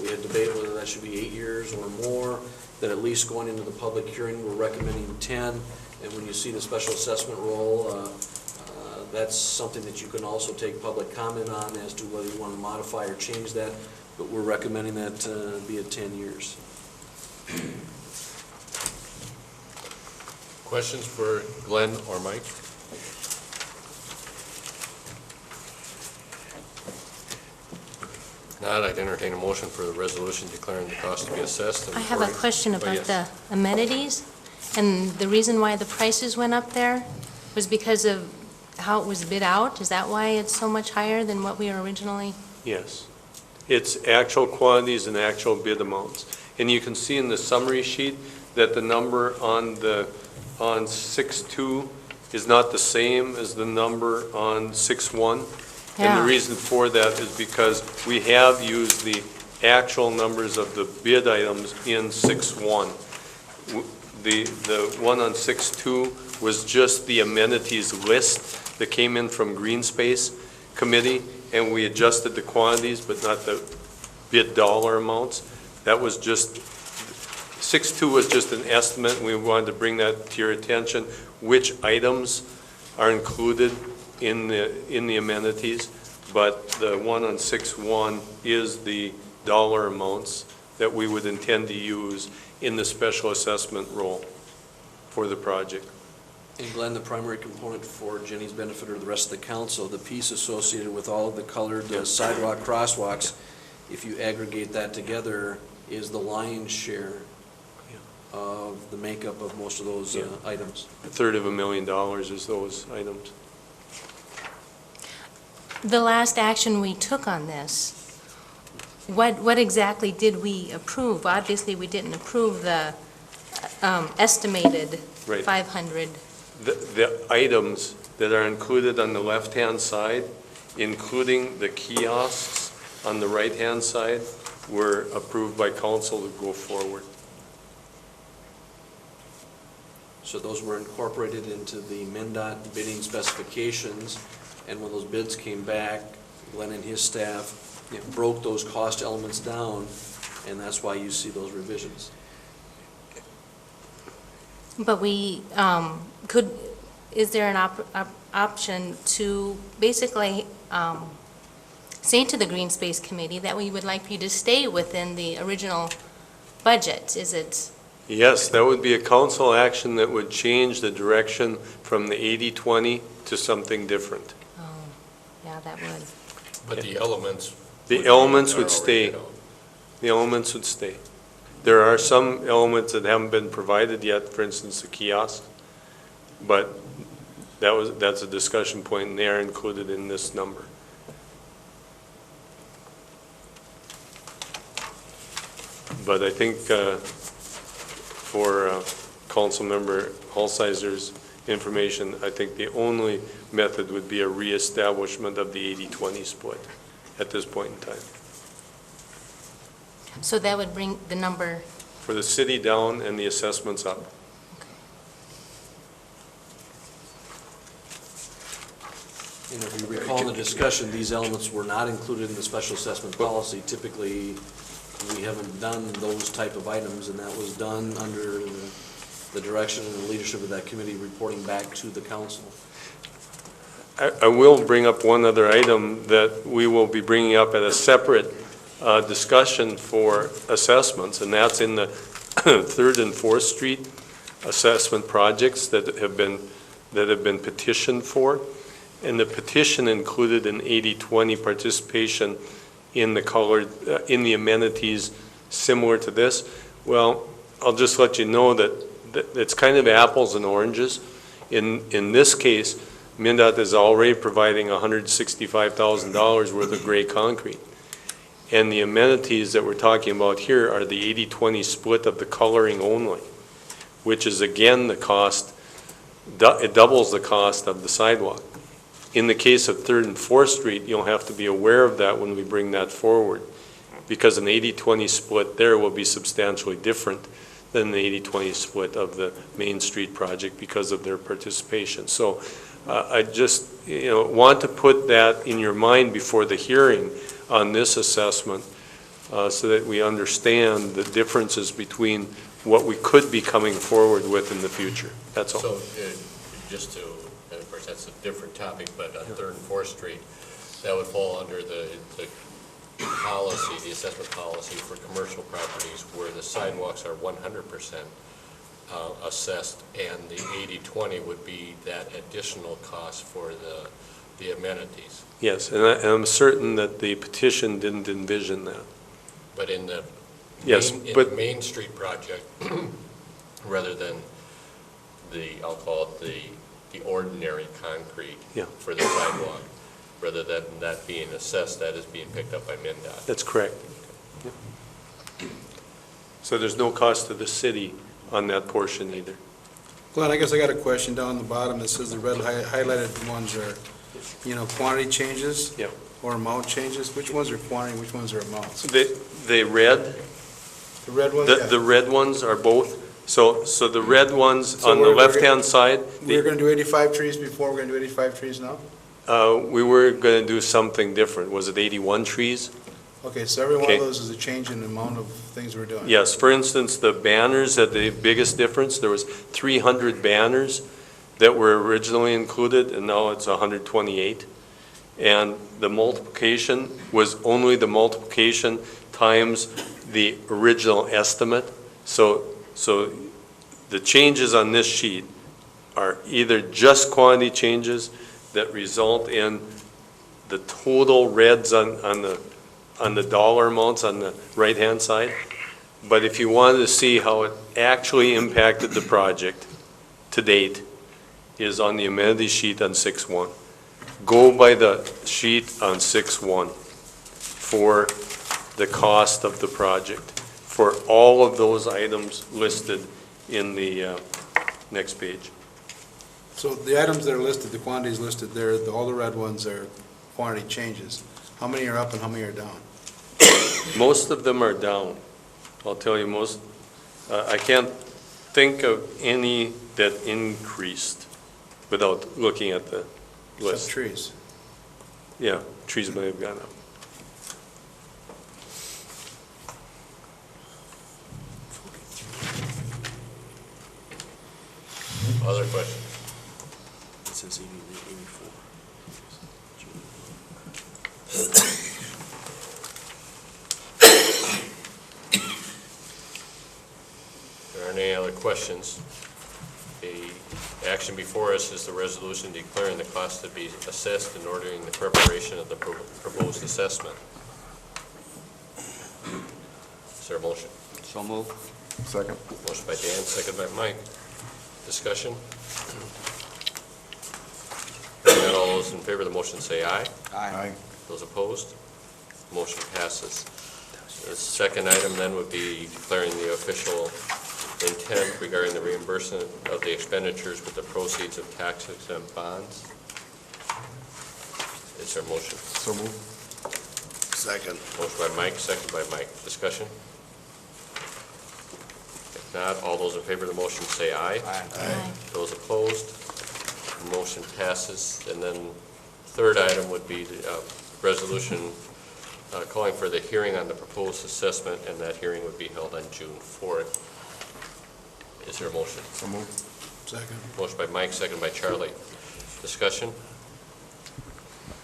We had debate whether that should be 8 years or more, that at least going into the public hearing, we're recommending 10. And when you see the special assessment roll, that's something that you can also take public comment on as to whether you want to modify or change that, but we're recommending that be at 10 years. Questions for Glenn or Mike? Not, I'd entertain a motion for the resolution declaring the cost to be assessed. I have a question about the amenities, and the reason why the prices went up there was because of how it was bid out? Is that why it's so much higher than what we originally? Yes. It's actual quantities and actual bid amounts. And you can see in the summary sheet that the number on 6.2 is not the same as the number on 6.1. And Yeah. the reason for that is because we have used the actual numbers of the bid items in 6-1. The one on 6-2 was just the amenities list that came in from Green Space Committee, and we adjusted the quantities, but not the bid dollar amounts. That was just, 6-2 was just an estimate, and we wanted to bring that to your attention, which items are included in the amenities, but the one on 6-1 is the dollar amounts that we would intend to use in the special assessment role for the project. And Glenn, the primary component for Jenny's benefit or the rest of the council, the piece associated with all of the colored sidewalk crosswalks, if you aggregate that together, is the lion's share of the makeup of most of those items. $350,000 is those items. The last action we took on this, what exactly did we approve? Obviously, we didn't approve the estimated Right. 500. The items that are included on the left-hand side, including the kiosks on the right-hand side, were approved by council to go forward. So those were incorporated into the MnDOT bidding specifications, and when those bids came back, Glenn and his staff broke those cost elements down, and that's why you see those revisions. But we is there an option to basically say to the Green Space Committee that we would like you to stay within the original budget? Is it? Yes, that would be a council action that would change the direction from the 80-20 to something different. Oh, yeah, that would. But the elements. The elements are would already stay. bid out. The elements would stay. There are some elements that haven't been provided yet, for instance, the kiosk, but that's a discussion point, and they are included in this number. But I think for Councilmember Holzhauser's information, I think the only method would be a reestablishment of the 80-20 split at this point in time. So that would bring the number. For the city down and the assessments up. And if you recall in the discussion, these elements were not included in the special assessment policy. Typically, we haven't done those type of items, and that was done under the direction and the leadership of that committee reporting back to the council. I will bring up one other item that we will be bringing up at a separate discussion for assessments, and that's in the 3rd and 4th Street assessment projects that have been petitioned for. And the petition included an 80-20 participation in the colored, in the amenities similar to this. Well, I'll just let you know that it's kind of apples and oranges. In this case, MnDOT is already providing $165,000 worth of gray concrete. And the amenities that we're talking about here are the 80-20 split of the coloring only, which is again the cost, it doubles the cost of the sidewalk. In the case of 3rd and 4th Street, you'll have to be aware of that when we bring that forward, because an 80-20 split there will be substantially different than the 80-20 split of the Main Street project because of their participation. So I just want to put that in your mind before the hearing on this assessment so that we understand the differences between what we could be coming forward with in the future. That's all. So, just to, and of course, that's a different topic, but on 3rd and 4th Street, that would fall under the policy, the assessment policy for commercial properties where the sidewalks are 100% assessed, and the 80-20 would be that additional cost for the amenities. Yes, and I'm certain that the petition didn't envision that. But in the Yes, the Main Street project, rather than I'll call it the ordinary concrete Yeah. for the sidewalk, rather than that being assessed, that is being picked up by MnDOT. That's correct. Yep. So there's no cost to the city on that portion either. Glenn, I guess I got a question down the bottom. It says the red highlighted ones are quantity changes? Yep. Or amount changes? Which ones are quantity, which ones are amounts? The red, The red ones? the red ones are both. So the red ones So on the we're left-hand side, We were going to do 85 trees before, we're going to do 85 trees now? we were going to do something different. Was it 81 trees? Okay, so every one Okay. of those is a change in the amount of things we're doing? Yes, for instance, the banners had the biggest difference. There was 300 banners that were originally included, and now it's 128. And the multiplication was only the multiplication times the original estimate. So the changes on this sheet are either just quantity changes that result in the total reds on the dollar amounts on the right-hand side. But if you wanted to see how it actually impacted the project to date, is on the amenity sheet on 6-1. Go by the sheet on 6-1 for the cost of the project, for all of those items listed in the next page. So the items that are listed, the quantities listed there, all the red ones are quantity changes. How many are up and how many are down? Most of them are down. I'll tell you, I can't think of any that increased without looking at the Except list. trees. Yeah, trees may have gone up. Other questions? It says 84. If there aren't any other questions, the action before us is the resolution declaring the cost to be assessed and ordering the preparation of the proposed assessment. Is there a motion? So move. Second. Motion by Dan, second by Mike. Discussion? Hearing none, all those in favor of the motion say aye. Aye. Those opposed? Motion passes. The second item then would be declaring the official intent regarding the reimbursement of the expenditures with the proceeds of tax exempt bonds. Is there a motion? So moved. Second. Motion by Mike, second by Mike. Discussion? If not, all those in favor of the motion say aye. Aye. Those opposed? Motion passes. And then third item would be the resolution calling for the hearing on the proposed assessment, and that hearing would be held on June 4th. Is there a motion? So moved. Second. Motion by Mike, second by Charlie. Discussion?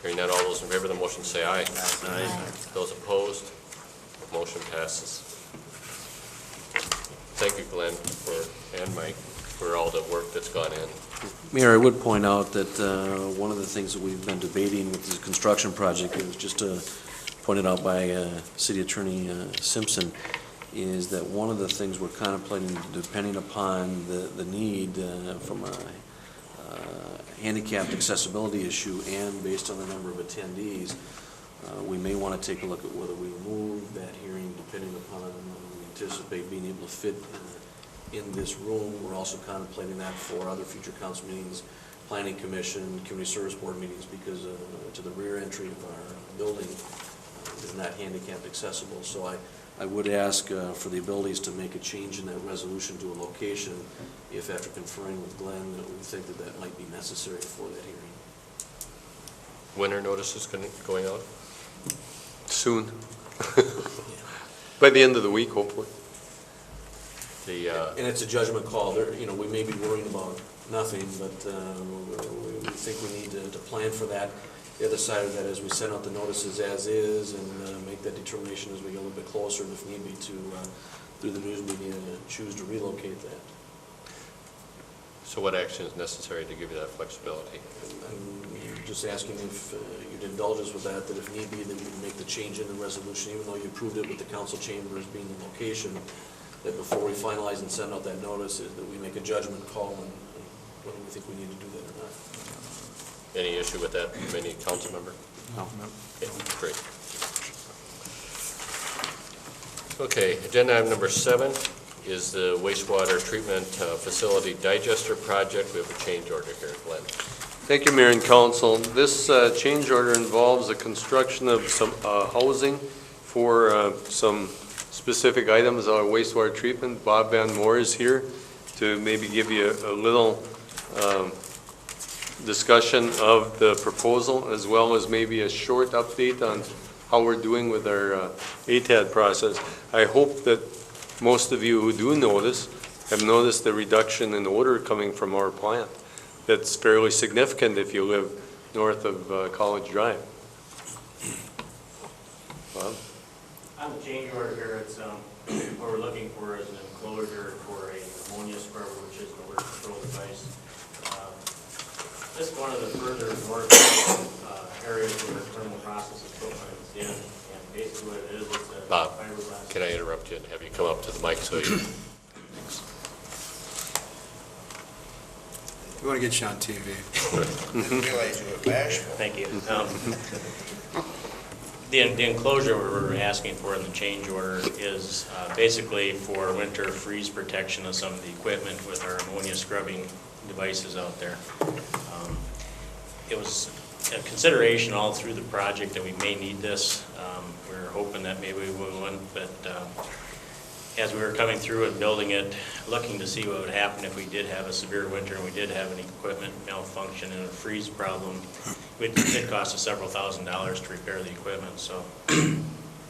Hearing none, all those in favor of the motion say aye. Aye. Those opposed? Motion passes. Thank you, Glenn, and Mike, for all the work that's gone in. Mayor, I would point out that one of the things that we've been debating with this construction project, it was just pointed out by City Attorney Simpson, is that one of the things we're contemplating, depending upon the need from a handicapped accessibility issue and based on the number of attendees, we may want to take a look at whether we move that hearing depending upon, we anticipate being able to fit in this room. We're also contemplating that for other future council meetings, planning commission, community service board meetings, because to the rear entry of our building is not handicapped accessible. So I would ask for the abilities to make a change in that resolution to a location if, after conferring with Glenn, that we think that that might be necessary for that hearing. Winter notices going out? Soon. By the end of the week, hopefully. And it's a judgment call. There, we may be worrying about nothing, but we think we need to plan for that. The other side of that is we send out the notices as is and make that determination as we get a little bit closer, and if need be, through the news media, choose to relocate that. So what action is necessary to give you that flexibility? I'm just asking if you'd indulge us with that if need be, then we can make the change in the resolution, even though you approved it with the council chambers being the location, that before we finalize and send out that notice, is that we make a judgment call on whether we think we need to do that or not. Any issue with that from any council member? No. Okay, great. Okay, agenda item number 7 is the wastewater treatment facility digester project. We have a change order here, Glenn. Thank you, Mayor and Council. This change order involves the construction of some housing for some specific items on wastewater treatment. Bob Van Moore is here to maybe give you a little discussion of the proposal, as well as maybe a short update on how we're doing with our ATAD process. I hope that most of you who do notice have noticed the reduction in odor coming from our plant. That's fairly significant if you live north of College Drive. Bob? On the change order here, it's, what we're looking for is an enclosure for a ammonia scrubber, which is an odor control device. This is one of the further north areas where the thermal process equipment is in, and basically what it is, it's a Bob, fiberglass. can I interrupt you and have you come up to the mic so you... We want to get you on TV. Didn't realize you were bashful. Thank you. The enclosure we're asking for in the change order is basically for winter freeze protection of some of the equipment with our ammonia scrubbing devices out there. It was a consideration all through the project that we may need this. We were hoping that maybe we wouldn't, but as we were coming through and building it, looking to see what would happen if we did have a severe winter and we did have an equipment malfunction and a freeze problem, it did cost us several $1,000s to repair the equipment. So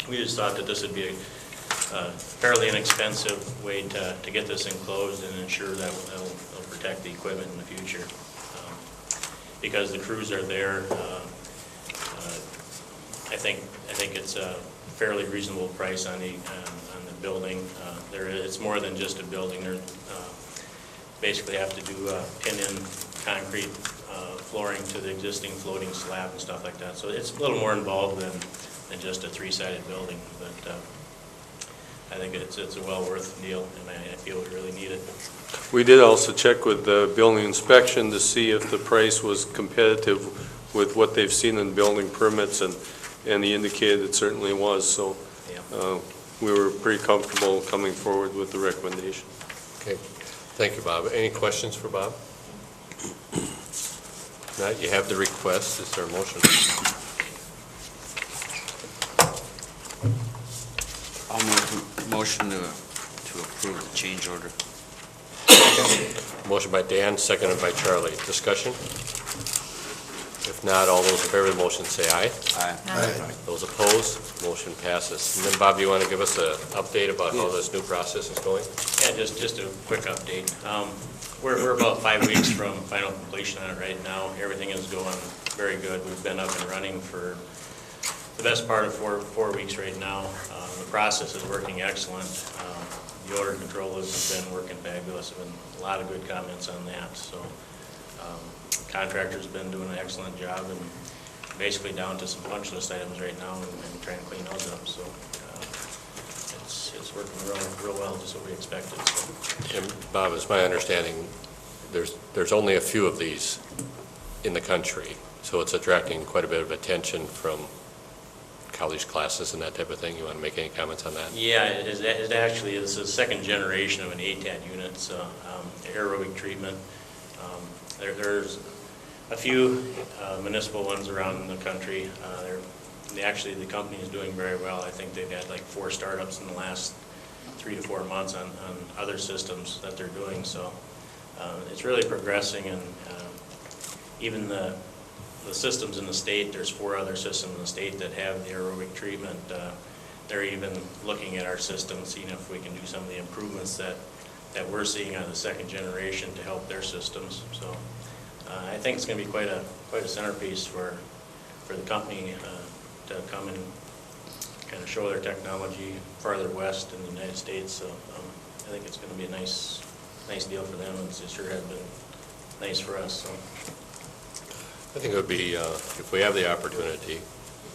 we just thought that this would be a fairly inexpensive way to get this enclosed and ensure that it'll protect the equipment in the future. Because the crews are there, I think it's a fairly reasonable price on the building. It's more than just a building. They basically have to do pin-in concrete flooring to the existing floating slab and stuff like that. So it's a little more involved than just a three-sided building. But I think it's a well worth deal, and I feel we really need it. We did also check with the building inspection to see if the price was competitive with what they've seen in building permits, and he indicated it certainly was. So we were pretty comfortable coming forward with the recommendation. Okay, thank you, Bob. Any questions for Bob? If not, you have the request. Is there a motion? I'll move motion to approve the change order. Motion by Dan, seconded by Charlie. Discussion? If not, all those in favor of the motion say aye. Aye. Those opposed, motion passes. And then, Bob, you want to give us an update about how this new process is going? Yeah, just a quick update. We're about 5 weeks from final completion on it right now. Everything is going very good. We've been up and running for the best part of four weeks right now. The process is working excellent. The odor control has been working fabulous. There's been a lot of good comments on that. So contractor's been doing an excellent job, and basically down to some punch list items right now and trying to clean those up. So it's working real well, just what we expected. So. And Bob, it's my understanding, there's only a few of these in the country, so it's attracting quite a bit of attention from college classes and that type of thing. You want to make any comments on that? Yeah, it actually is the second generation of an ATAD unit, so aerobic treatment. There's a few municipal ones around the country. Actually, the company is doing very well. I think they've had like 4 startups in the last 3 to 4 months on other systems that they're doing. So it's really progressing, and even the systems in the state, there's 4 other systems in the state that have the aerobic treatment. They're even looking at our system, seeing if we can do some of the improvements that we're seeing on the second generation to help their systems. So I think it's going to be quite a centerpiece for the company to come and kind of show their technology farther west in the United States. So I think it's going to be a nice deal for them, and it sure has been nice for us. So. I think it would be, if we have the opportunity,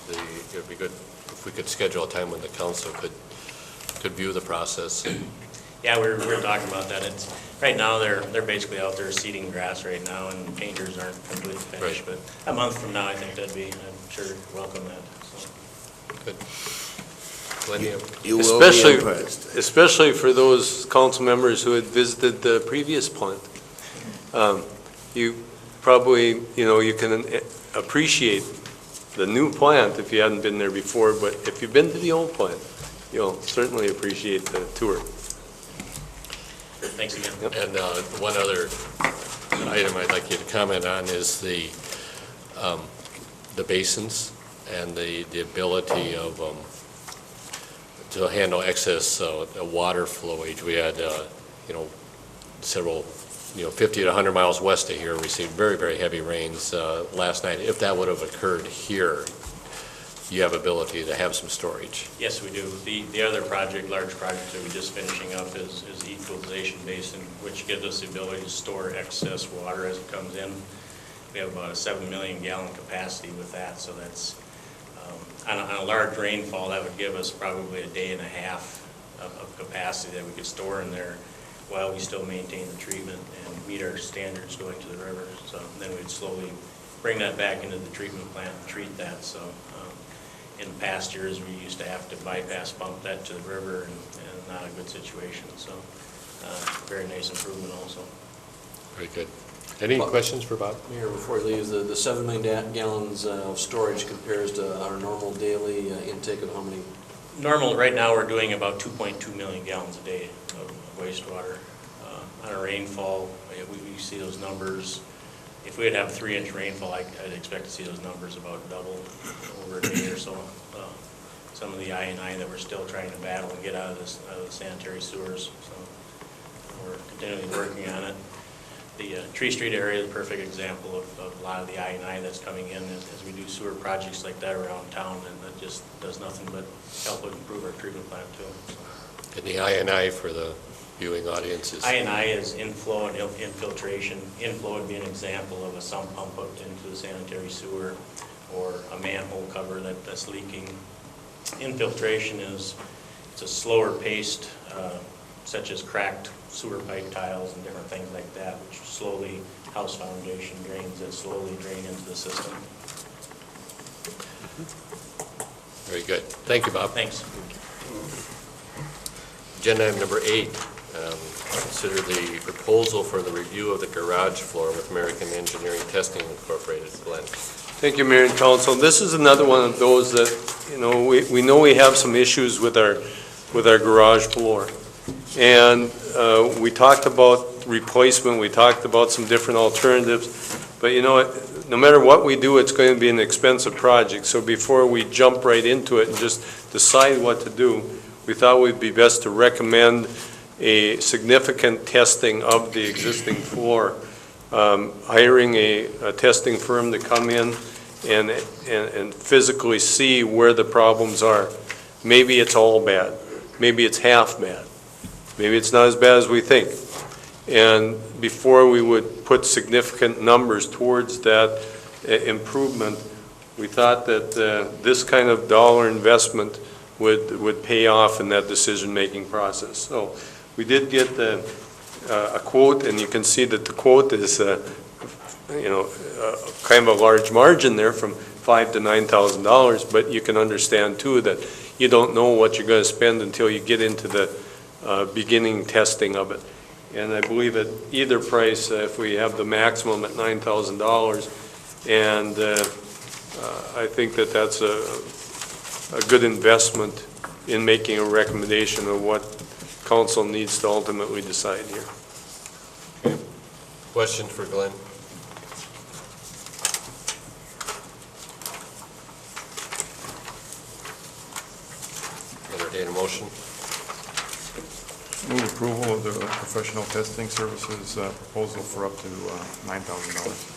it would be good if we could schedule a time when the council could view the process. Yeah, we're talking about that. Right now, they're basically out there seeding grass right now, and painters aren't completely finished. Right. But a month from now, I think I'm sure welcome that. So. Good. Plenty of. You will be impressed. Especially for those council members who had visited the previous plant. probably, you can appreciate the new plant if you hadn't been there before, but if you've been to the old plant, you'll certainly appreciate the tour. Thanks again. And one other item I'd like you to comment on is the basins and the ability of, to handle excess water flowage. We had, several, 50 to 100 miles west of here, received very, very heavy rains last night. If that would have occurred here, you have ability to have some storage. Yes, we do. The other project, large project that we're just finishing up is the equalization basin, which gives us the ability to store excess water as it comes in. We have about a 7 million gallon capacity with that, so that's, on a large rainfall, that would give us probably a day and a half of capacity that we could store in there while we still maintain the treatment and meet our standards going to the river. So then we'd slowly bring that back into the treatment plant and treat that. So in past years, we used to have to bypass pump that to the river, and not a good situation. So very nice improvement also. Very good. Any questions for Bob? Mayor, before you leave, the 7 million gallons of storage compares to our normal daily intake of how many? Normal, right now, we're doing about 2.2 million gallons a day of wastewater. On a rainfall, we see those numbers. If we'd have 3-inch rainfall, I'd expect to see those numbers about double over a day or so. Some of the I&I that we're still trying to battle and get out of the sanitary sewers. So we're continually working on it. The Tree Street area is a perfect example of a lot of the I&I that's coming in as we do sewer projects like that around town, and that just does nothing but help improve our treatment plant too. So. And the I&I for the viewing audiences? I&I is inflow and infiltration. Inflow would be an example of a sump pump hooked into the sanitary sewer or a manhole cover that's leaking. Infiltration is, it's a slower paced, such as cracked sewer pipe tiles and different things like that, which slowly, house foundation drains that slowly drain into the system. Very good. Thank you, Bob. Thanks. Agenda item number 8, consider the proposal for the review of the garage floor with American Engineering Testing Incorporated. Glenn. Thank you, Mayor and Council. This is another one of those that, we know we have some issues with our garage floor. And we talked about replacement, we talked about some different alternatives, but no matter what we do, it's going to be an expensive project. So before we jump right into it and just decide what to do, we thought it would be best to recommend a significant testing of the existing floor, hiring a testing firm to come in and physically see where the problems are. Maybe it's all bad, maybe it's half bad. Maybe it's not as bad as we think. And before we would put significant numbers towards that improvement, we thought that this kind of dollar investment would pay off in that decision-making process. So we did get a quote, and you can see that the quote is, kind of a large margin there from $5,000 to $9,000, but you can understand too that you don't know what you're going to spend until you get into the beginning testing of it. And I believe at either price, if we have the maximum at $9,000, and I think that that's a good investment in making a recommendation of what council needs to ultimately decide here. Okay. Question for Glenn? Entertain a motion. Move approval of the professional testing services proposal for up to $9,000.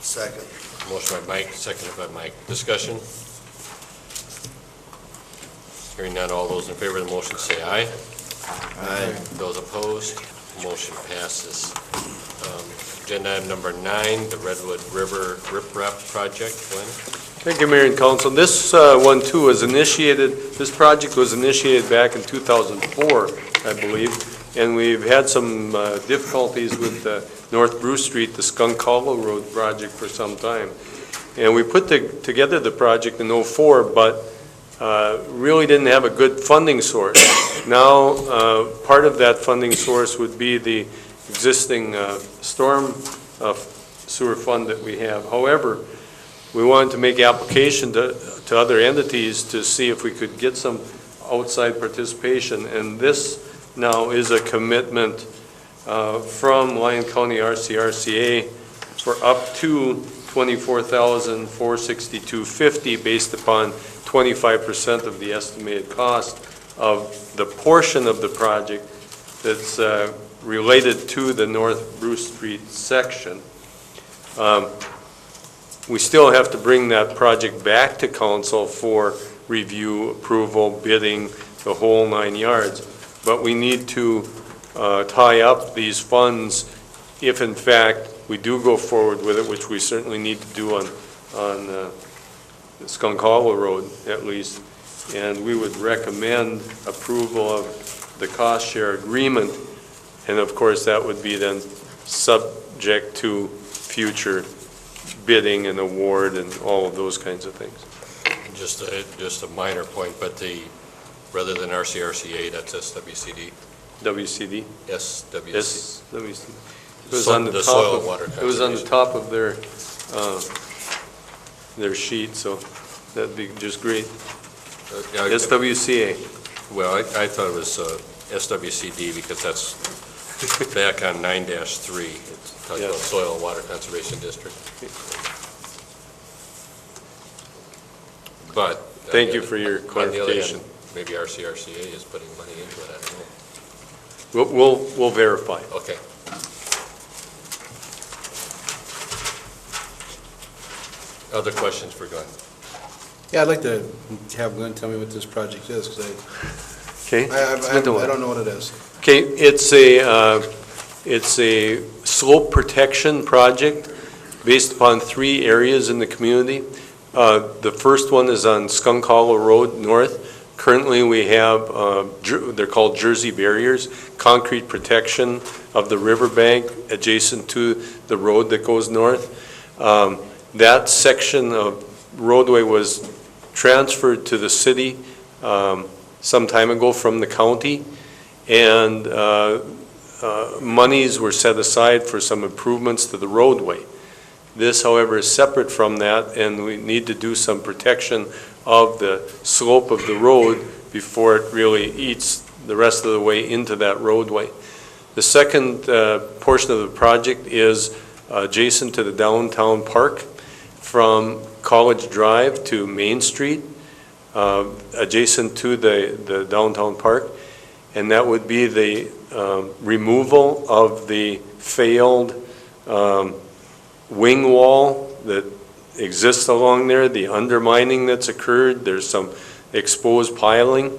Second. Motion by Mike, seconded by Mike. Discussion? Hearing none, all those in favor of the motion say aye. Aye. Those opposed, motion passes. Agenda item number 9, the Redwood River Riprap Project. Glenn? Thank you, Mayor and Council. This one too was initiated, this project was initiated back in 2004, I believe, and we've had some difficulties with North Bruce Street, the Skunk Hollow Road project for some time. And we put together the project in 2004, but really didn't have a good funding source. Now, part of that funding source would be the existing storm sewer fund that we have. However, we wanted to make application to other entities to see if we could get some outside participation. And this now is a commitment from Lyon County RCRCA for up to $24,462.50 based upon 25% of the estimated cost of the portion of the project that's related to the North Bruce Street section. We still have to bring that project back to council for review, approval, bidding, the whole 9 yards. But we need to tie up these funds if in fact we do go forward with it, which we certainly need to do on Skunk Hollow Road at least. And we would recommend approval of the cost share agreement. And of course, that would be then subject to future bidding and award and all of those kinds of things. Just a minor point, but rather than RCRCA, that's SWCD. WCD? SWCD. SWCD. It was on the top Soil of, and Water it was on the Conservation. top of their sheet, so that'd be just great. SWCA. Well, I thought it was SWCD because that's back on 9-3. It's talking about Soil and Water Conservation District. But. Thank you for your On the other clarification. hand, maybe RCRCA is putting money into it, I don't know. We'll verify. Okay. Other questions for Glenn? Yeah, I'd like to have Glenn tell me what this project is, because Okay? I don't know what it is. Okay, it's a slope protection project based upon 3 areas in the community. The first one is on Skunk Hollow Road North. Currently, we have, they're called Jersey barriers, concrete protection of the riverbank adjacent to the road that goes north. That section of roadway was transferred to the city some time ago from the county, and monies were set aside for some improvements to the roadway. This, however, is separate from that, and we need to do some protection of the slope of the road before it really eats the rest of the way into that roadway. The second portion of the project is adjacent to the downtown park from College Drive to Main Street, adjacent to the downtown park, and that would be the removal of the failed wing wall that exists along there, the undermining that's occurred, there's some exposed piling,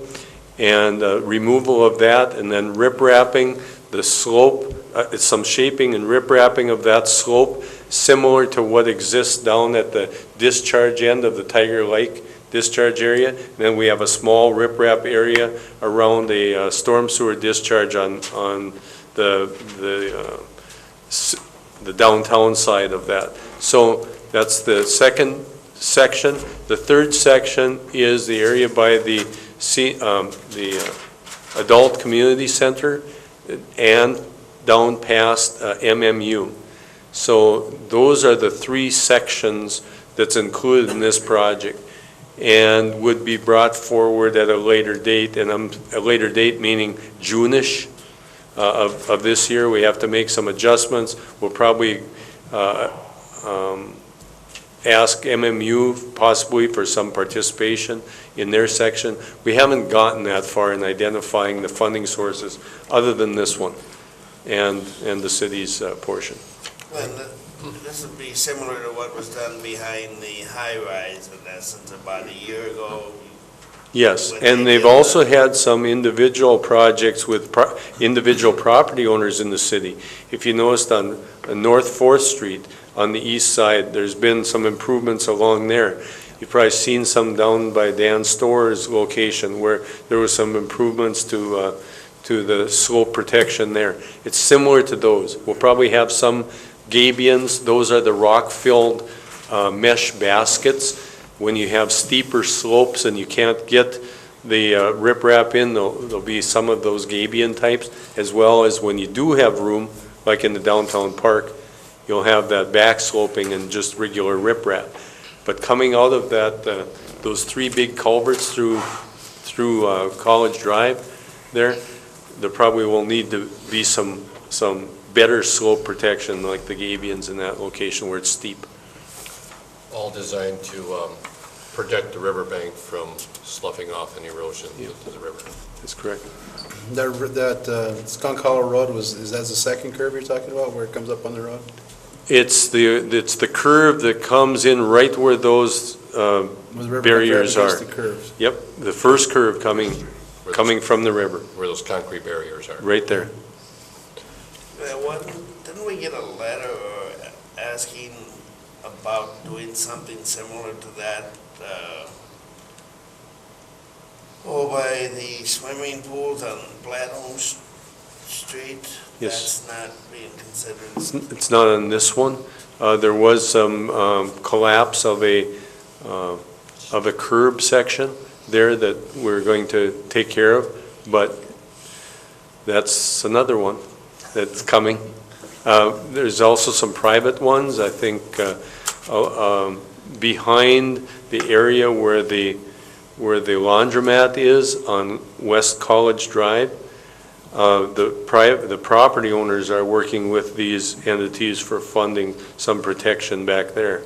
and removal of that, and then rip-wrapping the slope, some shaping and rip-wrapping of that slope, similar to what exists down at the discharge end of the Tiger Lake discharge area. And then we have a small rip-wrap area around a storm sewer discharge on the downtown side of that. So that's the second section. The third section is the area by the adult community center and down past MMU. So those are the 3 sections that's included in this project and would be brought forward at a later date, and a later date meaning June-ish of this year. We have to make some adjustments. We'll probably ask MMU possibly for some participation in their section. We haven't gotten that far in identifying the funding sources other than this one and the city's portion. And this would be similar to what was done behind the high-rise, in essence, about a year ago. Yes, and they've also had some individual projects with individual property owners in the city. If you noticed on North 4th Street on the east side, there's been some improvements along there. You've probably seen some down by Dan Store's location where there was some improvements to the slope protection there. It's similar to those. We'll probably have some gabions. Those are the rock-filled mesh baskets. When you have steeper slopes and you can't get the riprap in, there'll be some of those gabion types, as well as when you do have room, like in the downtown park, you'll have that back sloping and just regular riprap. But coming out of that, those three big culverts through College Drive there probably will need to be some better slope protection like the Gabions in that location where it's steep. All designed to protect the riverbank from sloughing off and erosion into the river. That's correct. That Skunk Hollow Road is that the second curve you're talking about, where it comes up on the road? It's the curve that comes in right where those Where the river barriers comes are. right against the curves. Yep, the first curve coming from the river, Where those concrete barriers are. right there. Didn't we get a letter asking about doing something similar to that, by the swimming pools on Bladholm Street? Yes. That's not being considered. It's not on this one. There was some collapse of a curb section there that we're going to take care of, but that's another one that's coming. There's also some private ones, I think, behind the area where the laundromat is on West College Drive. The property owners are working with these entities for funding some protection back there.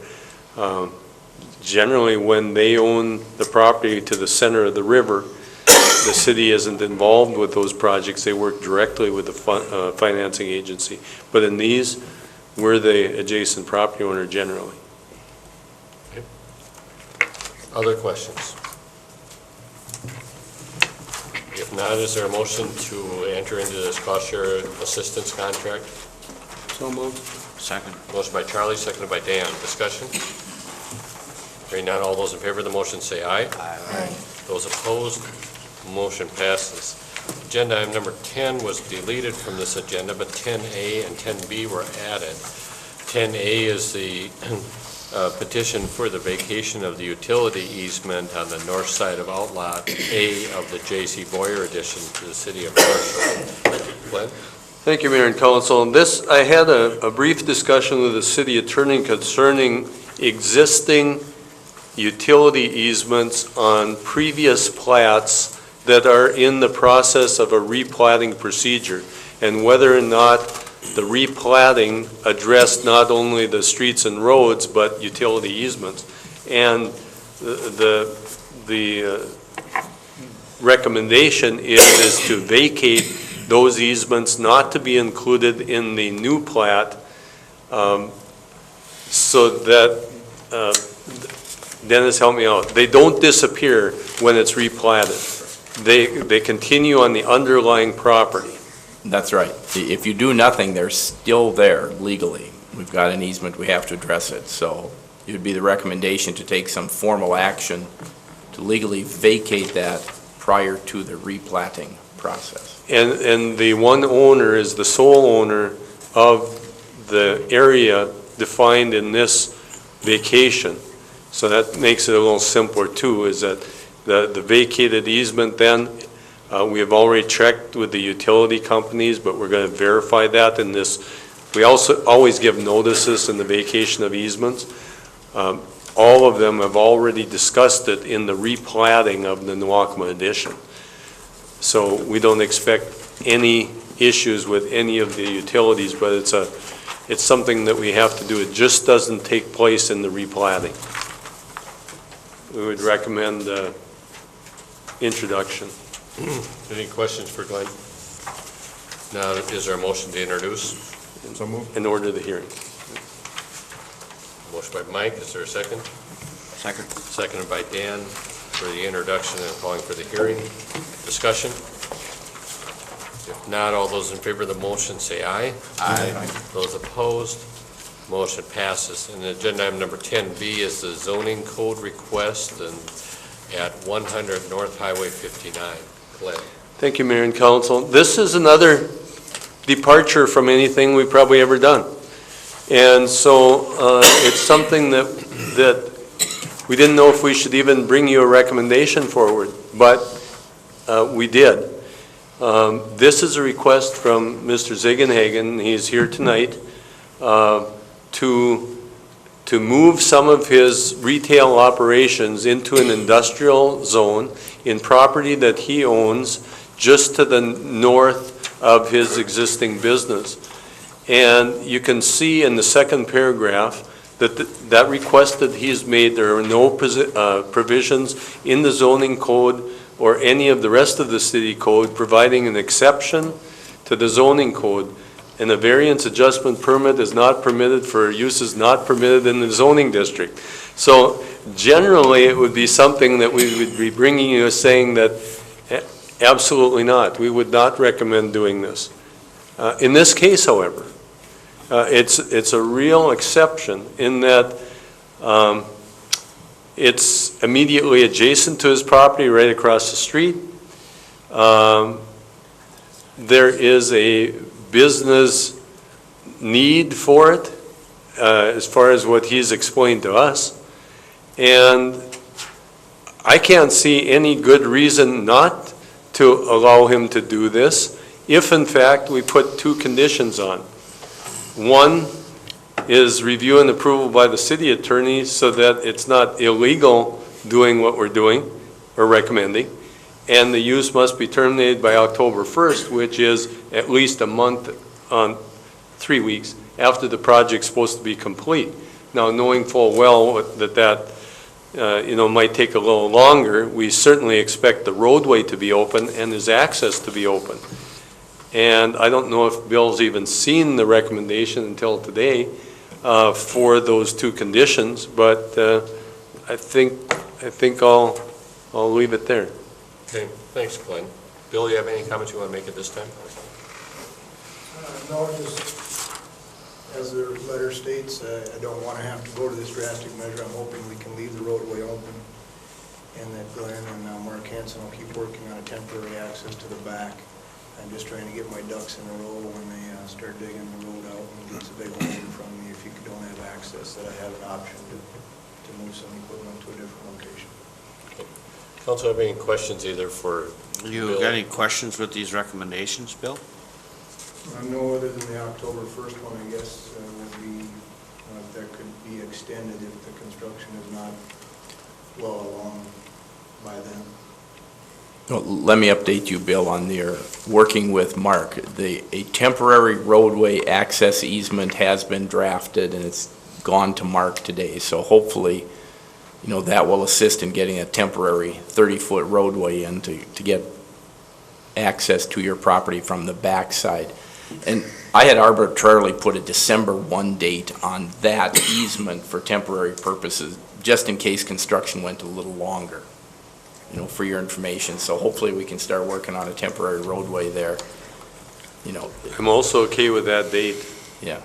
Generally, when they own the property to the center of the river, the city isn't involved with those projects. They work directly with the financing agency. But in these, we're the adjacent property owner generally. Other questions? If not, is there a motion to enter into this cost share assistance contract? So moved. Second. Motion by Charlie, seconded by Dan. Discussion? Hearing none, all those in favor of the motion say aye. Aye. Those opposed, motion passes. Agenda item number 10 was deleted from this agenda, but 10A and 10B were added. 10A is the petition for the vacation of the utility easement on the north side of Outlot A of the J.C. Boyer addition to the city of Marshall. Glenn? Thank you, Mayor and Council. This, I had a brief discussion with the city attorney concerning existing utility easements on previous plats that are in the process of a replatting procedure, and whether or not the replatting addressed not only the streets and roads, but utility easements. And the recommendation is to vacate those easements, not to be included in the new plat, so that, Dennis, help me out, they don't disappear when it's replatted. They continue on the underlying property. That's right. If you do nothing, they're still there legally. We've got an easement, we have to address it. So it would be the recommendation to take some formal action to legally vacate that prior to the replatting process. And the one owner is the sole owner of the area defined in this vacation. So that makes it a little simpler too, is that the vacated easement then, we have already checked with the utility companies, but we're going to verify that in this. We also always give notices in the vacation of easements. All of them have already discussed it in the replatting of the Nwaakma addition. So we don't expect any issues with any of the utilities, but it's something that we have to do. It just doesn't take place in the replatting. We would recommend introduction. Any questions for Glenn? Now, is there a motion to introduce? So moved. And order the hearing. Motion by Mike, is there a second? Second. Seconded by Dan for the introduction and calling for the hearing. Discussion? If not, all those in favor of the motion say aye. Aye. Those opposed, motion passes. And agenda item number 10B is the zoning code request at 100 North Highway 59. Glenn? Thank you, Mayor and Council. This is another departure from anything we've probably ever done. And so it's something that we didn't know if we should even bring you a recommendation forward, but we did. This is a request from Mr. Ziegenhagen, he's here tonight, to move some of his retail operations into an industrial zone in property that he owns just to the north of his existing business. And you can see in the second paragraph that that request that he's made, there are no provisions in the zoning code or any of the rest of the city code providing an exception to the zoning code. And a variance adjustment permit is not permitted for uses not permitted in the zoning district. So generally, it would be something that we would be bringing you saying that absolutely not. We would not recommend doing this. In this case, however, it's a real exception in that it's immediately adjacent to his property right across the street. There is a business need for it, as far as what he's explained to us. And I can't see any good reason not to allow him to do this if, in fact, we put two conditions on. One is review and approval by the city attorney so that it's not illegal doing what we're doing or recommending. And the use must be terminated by October 1st, which is at least a month, 3 weeks, after the project's supposed to be complete. Now, knowing full well that might take a little longer, we certainly expect the roadway to be open and his access to be open. And I don't know if Bill's even seen the recommendation until today for those two conditions, but I think I'll leave it there. Okay, thanks, Glenn. Bill, you have any comments you want to make at this time? No, just as the letter states, I don't want to have to go to this drastic measure. I'm hoping we can leave the roadway open and that Glenn and Mark Hanson will keep working on a temporary access to the back. I'm just trying to get my ducks in a row when they start digging the road out and gets a big hole in front of me. If you don't have access, that I have an option to move some equipment to a different location. Council, have any questions either for You Bill? got any questions with these recommendations, Bill? No other than the October 1st one, I guess, would be, if that could be extended if the construction is not well along by then. Well, let me update you, Bill, on their working with Mark. A temporary roadway access easement has been drafted and it's gone to Mark today. So hopefully, that will assist in getting a temporary 30-foot roadway in to get access to your property from the backside. And I had arbitrarily put a December 1 date on that easement for temporary purposes, just in case construction went a little longer, for your information. So hopefully we can start working on a temporary roadway there, I'm also okay with that date. Yeah.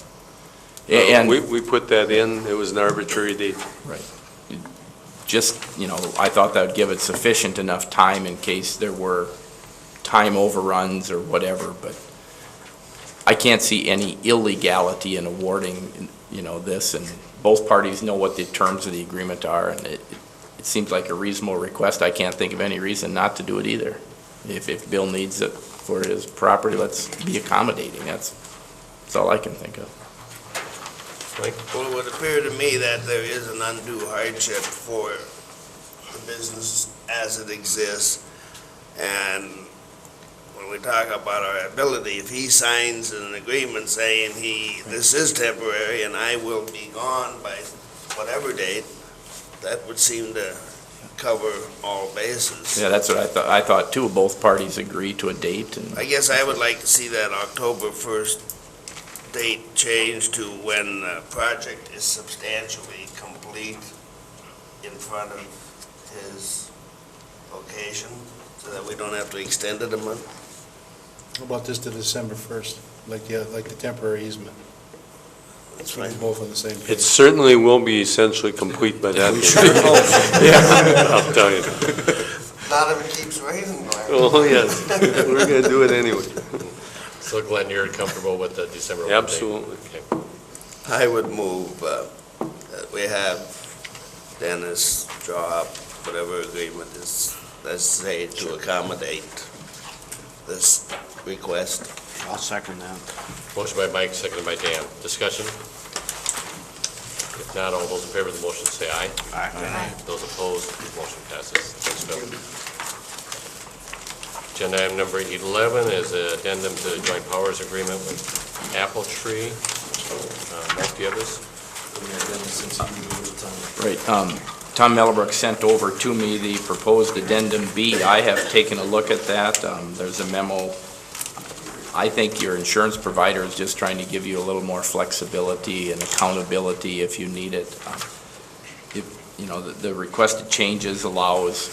And we put that in, it was an arbitrary date. Right. Just, I thought that would give it sufficient enough time in case there were time overruns or whatever, but I can't see any illegality in awarding, this, and both parties know what the terms of the agreement are, and it seems like a reasonable request. I can't think of any reason not to do it either. If Bill needs it for his property, let's be accommodating. That's all I can think of. Well, it would appear to me that there is an undue hardship for the business as it exists. And when we talk about our ability, if he signs an agreement saying this is temporary and I will be gone by whatever date, that would seem to cover all bases. Yeah, that's what I thought too. Both parties agree to a date. And I guess I would like to see that October 1st date changed to when the project is substantially complete in front of his location, so that we don't have to extend it a month. How about this to December 1st, like the temporary easement? That's We're fine. both on the same page. It certainly will be essentially complete by that. I'll tell you. Not if it keeps raining, Glenn. Oh, yes, we're going to do it anyway. So Glenn, you're comfortable with the December 1 date? Absolutely. Okay. I would move that we have Dennis draw up whatever agreement is necessary to accommodate this request. I'll second that. Motion by Mike, seconded by Dan. Discussion? If not, all those in favor of the motion say aye. Aye. Those opposed, motion passes. Thanks, Bill. Agenda item number 11 is an addendum to the joint powers agreement with Apple Tree. Mike, do you have this? Right, Tom Mellebrook sent over to me the proposed addendum B. I have taken a look at that. There's a memo. I think your insurance provider is just trying to give you a little more flexibility and accountability if you need it. The requested changes allows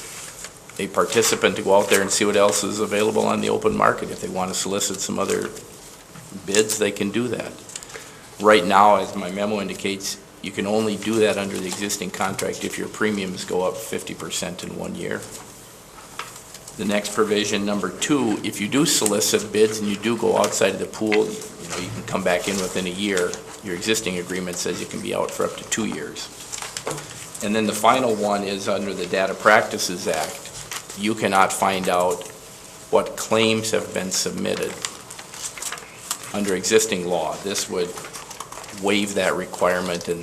a participant to go out there and see what else is available on the open market. If they want to solicit some other bids, they can do that. Right now, as my memo indicates, you can only do that under the existing contract if your premiums go up 50% in 1 year. The next provision, number 2, if you do solicit bids and you do go outside of the pool, you can come back in within a year. Your existing agreement says you can be out for up to 2 years. And then the final one is under the Data Practices Act. You cannot find out what claims have been submitted under existing law. This would waive that requirement, and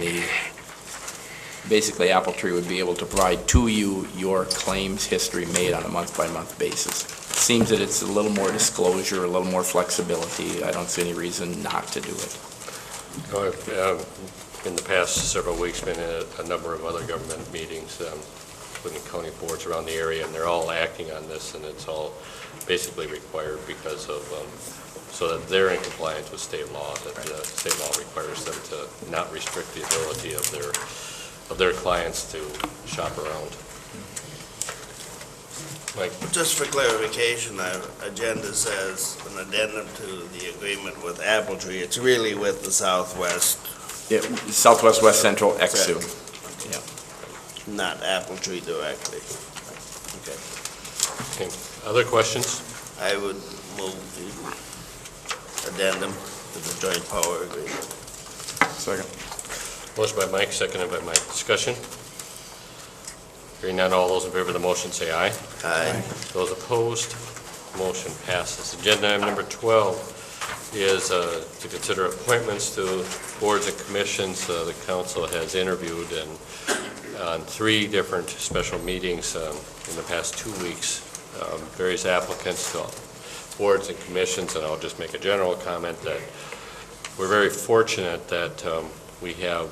basically Apple Tree would be able to provide to you your claims history made on a month-by-month basis. It seems that it's a little more disclosure, a little more flexibility. I don't see any reason not to do it. In the past several weeks, been in a number of other government meetings, including county boards around the area, and they're all acting on this, and it's all basically required because of, so that they're in compliance with state law, that state law requires them to not restrict the ability of their clients to shop around. Mike? Just for clarification, our agenda says an addendum to the agreement with Apple Tree. It's really with the Southwest. Southwest West Central XU. Yeah. Not Apple Tree directly. Okay. Other questions? I would move the addendum to the joint power agreement. Second. Motion by Mike, seconded by Mike. Discussion? Hearing none, all those in favor of the motion say aye. Aye. Those opposed, motion passes. Agenda item number 12 is to consider appointments to boards and commissions. The council has interviewed on 3 different special meetings in the past 2 weeks, various applicants to boards and commissions, and I'll just make a general comment that we're very fortunate that we have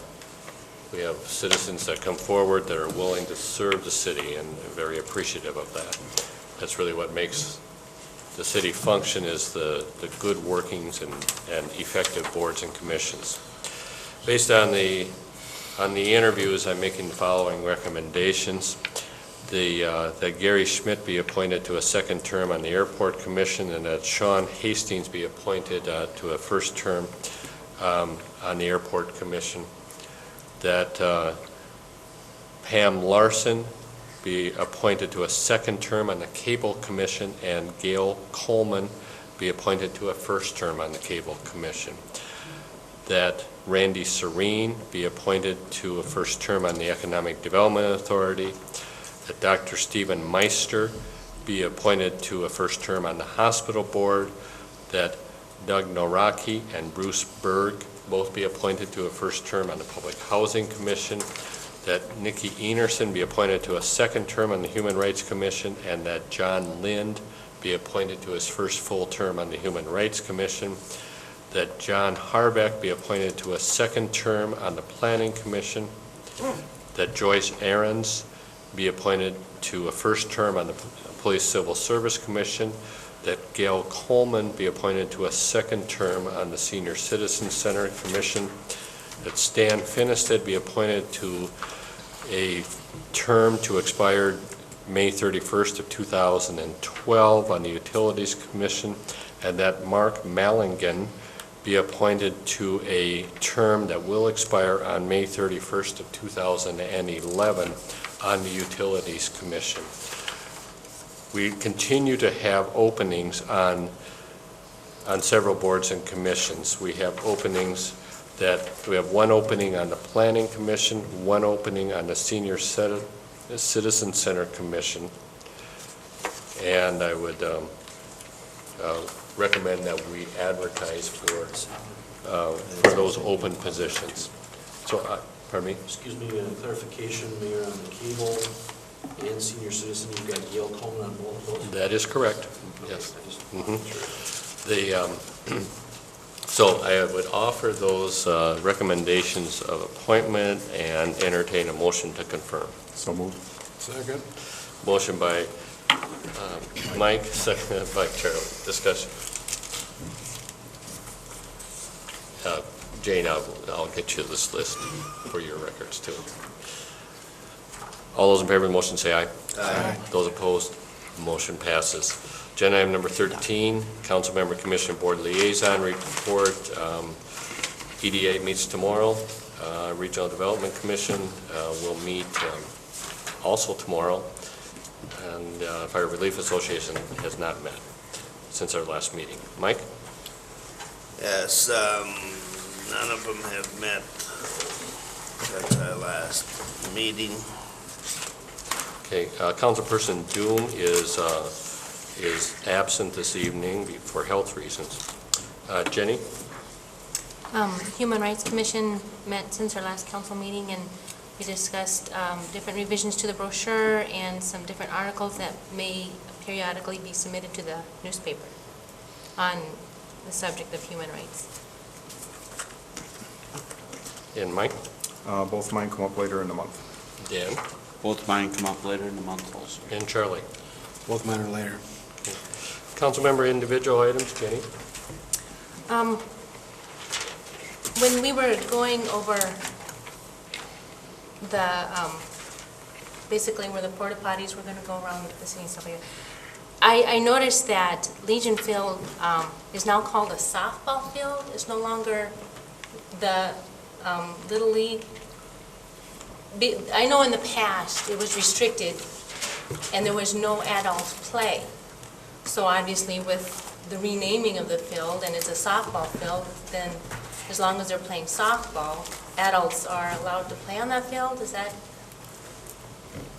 citizens that come forward that are willing to serve the city, and very appreciative of that. That's really what makes the city function, is the good workings and effective boards and commissions. Based on the interviews, I'm making the following recommendations. That Gary Schmidt be appointed to a second term on the Airport Commission, and that Sean Hastings be appointed to a first term on the Airport Commission. That Pam Larson be appointed to a second term on the Cable Commission, and Gail Coleman be appointed to a first term on the Cable Commission. That Randy Serene be appointed to a first term on the Economic Development Authority. That Dr. Stephen Meister be appointed to a first term on the Hospital Board. That Doug Noraki and Bruce Berg both be appointed to a first term on the Public Housing Commission. That Nikki Enerson be appointed to a second term on the Human Rights Commission, and that John Lind be appointed to his first full term on the Human Rights Commission. That John Harbeck be appointed to a second term on the Planning Commission. That Joyce Ahrens be appointed to a first term on the Police Civil Service Commission. That Gail Coleman be appointed to a second term on the Senior Citizen Center Commission. That Stan Finnestead be appointed to a term to expire May 31st of 2012 on the Utilities Commission, and that Mark Mallingan be appointed to a term that will expire on May 31st of 2011 on the Utilities Commission. We continue to have openings on several boards and commissions. We have openings we have one opening on the Planning Commission, one opening on the Senior Citizen Center Commission, and I would recommend that we advertise for those open positions. So, pardon me? Excuse me, clarification, Mayor, on the cable and senior citizen, you've got Gail Coleman on both of those? That is correct, yes. The, so I would offer those recommendations of appointment and entertain a motion to confirm. So moved. Second. Motion by Mike, seconded by Charlie. Discussion. Jane, I'll get you this list for your records too. All those in favor of the motion say aye. Aye. Those opposed, motion passes. Agenda item number 13, Council Member Commission Board Liaison Report. EDA meets tomorrow. Regional Development Commission will meet also tomorrow. And Fire Relief Association has not met since our last meeting. Mike? Yes, none of them have met since our last meeting. Okay, Councilperson Doom is absent this evening for health reasons. Jenny? Human Rights Commission met since our last council meeting, and we discussed different revisions to the brochure and some different articles that may periodically be submitted to the newspaper on the subject of human rights. And Mike? Both mine come up later in the month. Dan? Both mine come up later in the month also. And Charlie? Both mine are later. Councilmember individual items, Jenny? When we were going over the, basically where the porta potties were gonna go around the city and stuff like that, I noticed that Legion Field is now called a softball field. It's no longer the Little League. I know in the past it was restricted and there was no adult play. So obviously with the renaming of the field and it's a softball field, then as long as they're playing softball, adults are allowed to play on that field? Is that?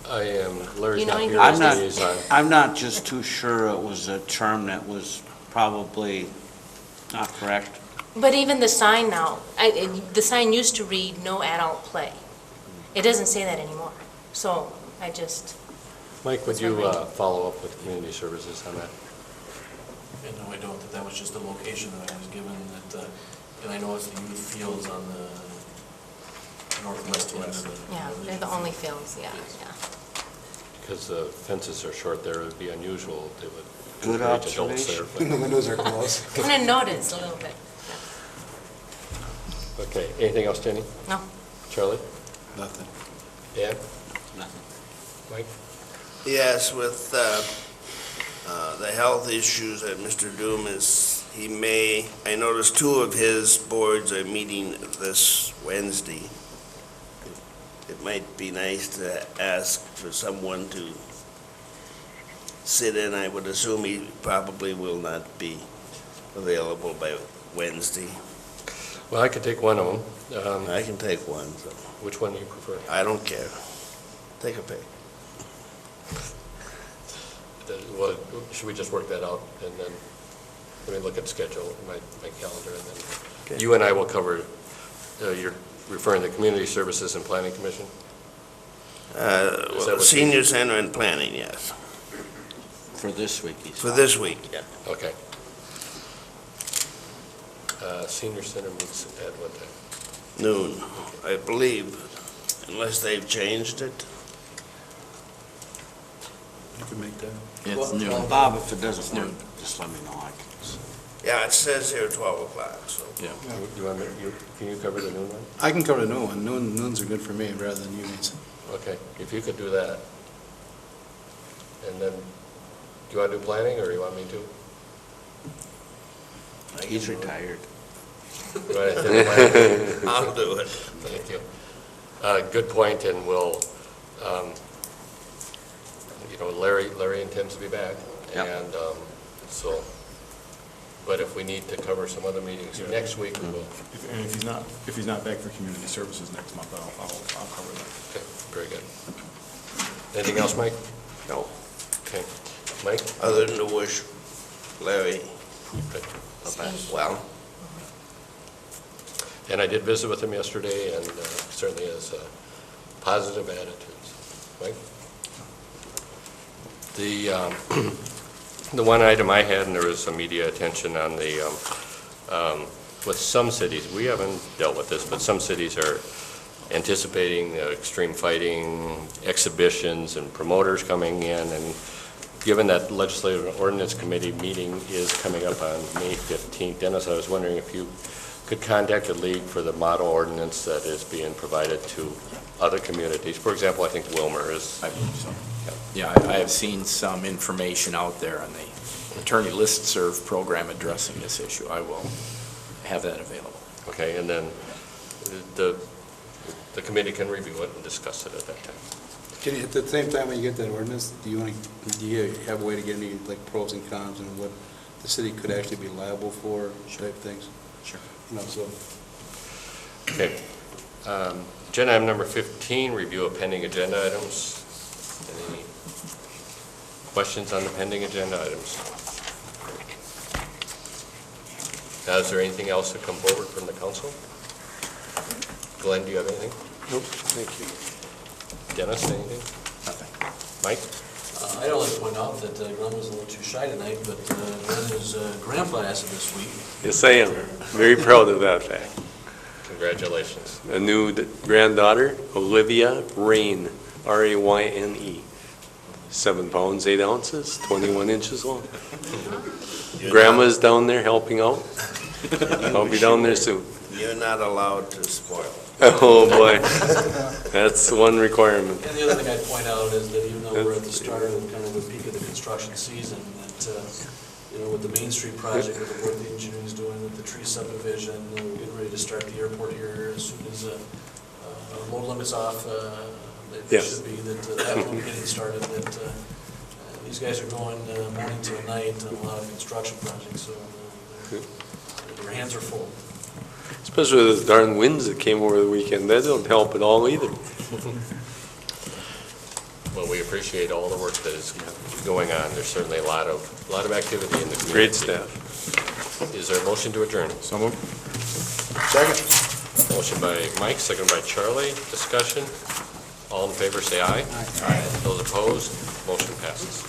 I am, Larry's You know not here anything? as liaison. I'm not just too sure it was a term that was probably not correct. But even the sign now, the sign used to read no adult play. It doesn't say that anymore. So I just, Mike, would you follow up with community services on that? And no, I don't, that was just the location that I was given, that, and I know it's the youth fields on the northwest end of the. yeah, they're the only fields, yeah. Because the fences are short there, it would be unusual if they would Good encourage adults there. observation. but- The windows are closed. Kind of noticed a little bit. Okay, anything else, Jenny? No. Charlie? Nothing. Dan? Nothing. Mike? Yes, with the health issues that Mr. Doom is, I noticed 2 of his boards are meeting this Wednesday. It might be nice to ask for someone to sit in. I would assume he probably will not be available by Wednesday. Well, I could take one of them. I can take one, so Which one do you prefer? I don't care. Take a pick. Well, should we just work that out and then, let me look at schedule, my calendar, and then Okay. you and I will cover, you're referring to Community Services and Planning Commission? that what you- Senior Center and Planning, yes. For this week, he's. For this week, yeah. Okay. Senior Center meets at what time? Noon, I believe, unless they've changed it. You can make that. It's noon. Bob, if it doesn't work, just let me know. I can. Yeah, it says here 12 o'clock, so. Do you want me, can you cover the noon one? I can cover the noon one. Noons are good for me rather than evenings. Okay, if you could do that. And then, do you want to do planning, or you want me to? He's retired. Right, then planning. I'll do it. Thank you. Good point, and we'll, Larry intends to be back. Yep. And so, but if we need to cover some other meetings next week, we will. And if he's not back for community services next month, I'll cover that. Okay, very good. Anything else, Mike? No, Okay. Mike? other than to wish Larry, well, And I did visit with him yesterday, and certainly has positive attitudes. Mike? The one item I had, and there was some media attention on the, with some cities, we haven't dealt with this, but some cities are anticipating extreme fighting, exhibitions, and promoters coming in, and given that Legislative and Ordinance Committee meeting is coming up on May 15th, Dennis, I was wondering if you could contact the league for the model ordinance that is being provided to other communities. For example, I think Wilmer is. I believe so. Yeah, I have seen some information out there on the attorney listserv program addressing this issue. I will have that available. Okay, and then the committee can review it and discuss it at that time. Can you, at the same time when you get that ordinance, do you have a way to get any, like, pros and cons and what the city could actually be liable for, type things? Sure. You know, so. Okay. Agenda item number 15, review of pending agenda items. Any questions on the pending agenda items? Now, is there anything else to come forward from the council? Glenn, do you have anything? Nope, thank you. Dennis, anything? Nothing. Mike? I'd only point out that Glenn was a little too shy tonight, but Glenn is grandpa as of this week. Yes, I am. Very proud of that fact. Congratulations. A new granddaughter, Olivia Rain, R-A-Y-N-E. 7 pounds, 8 ounces, 21 inches long. Grandma's down there helping out. I'll be down there soon. you're not allowed to spoil. Oh, boy. That's one requirement. And the other thing I'd point out is that even though we're at the start of kind of the peak of the construction season, that, with the Main Street project, with the work the engineering's doing, with the tree subdivision, we're getting ready to start the airport here as soon as load limit's off. It Yes. should be that will be getting started, that these guys are going morning to night on a lot of construction projects, so their hands are full. Especially with those darn winds that came over the weekend. That don't help at all either. Well, we appreciate all the work that is going on. There's certainly a lot of activity in the community. Great staff. Is there a motion to adjourn? So moved. Second. Motion by Mike, second by Charlie. Discussion. All in favor, say aye. Aye. Those opposed, motion passes.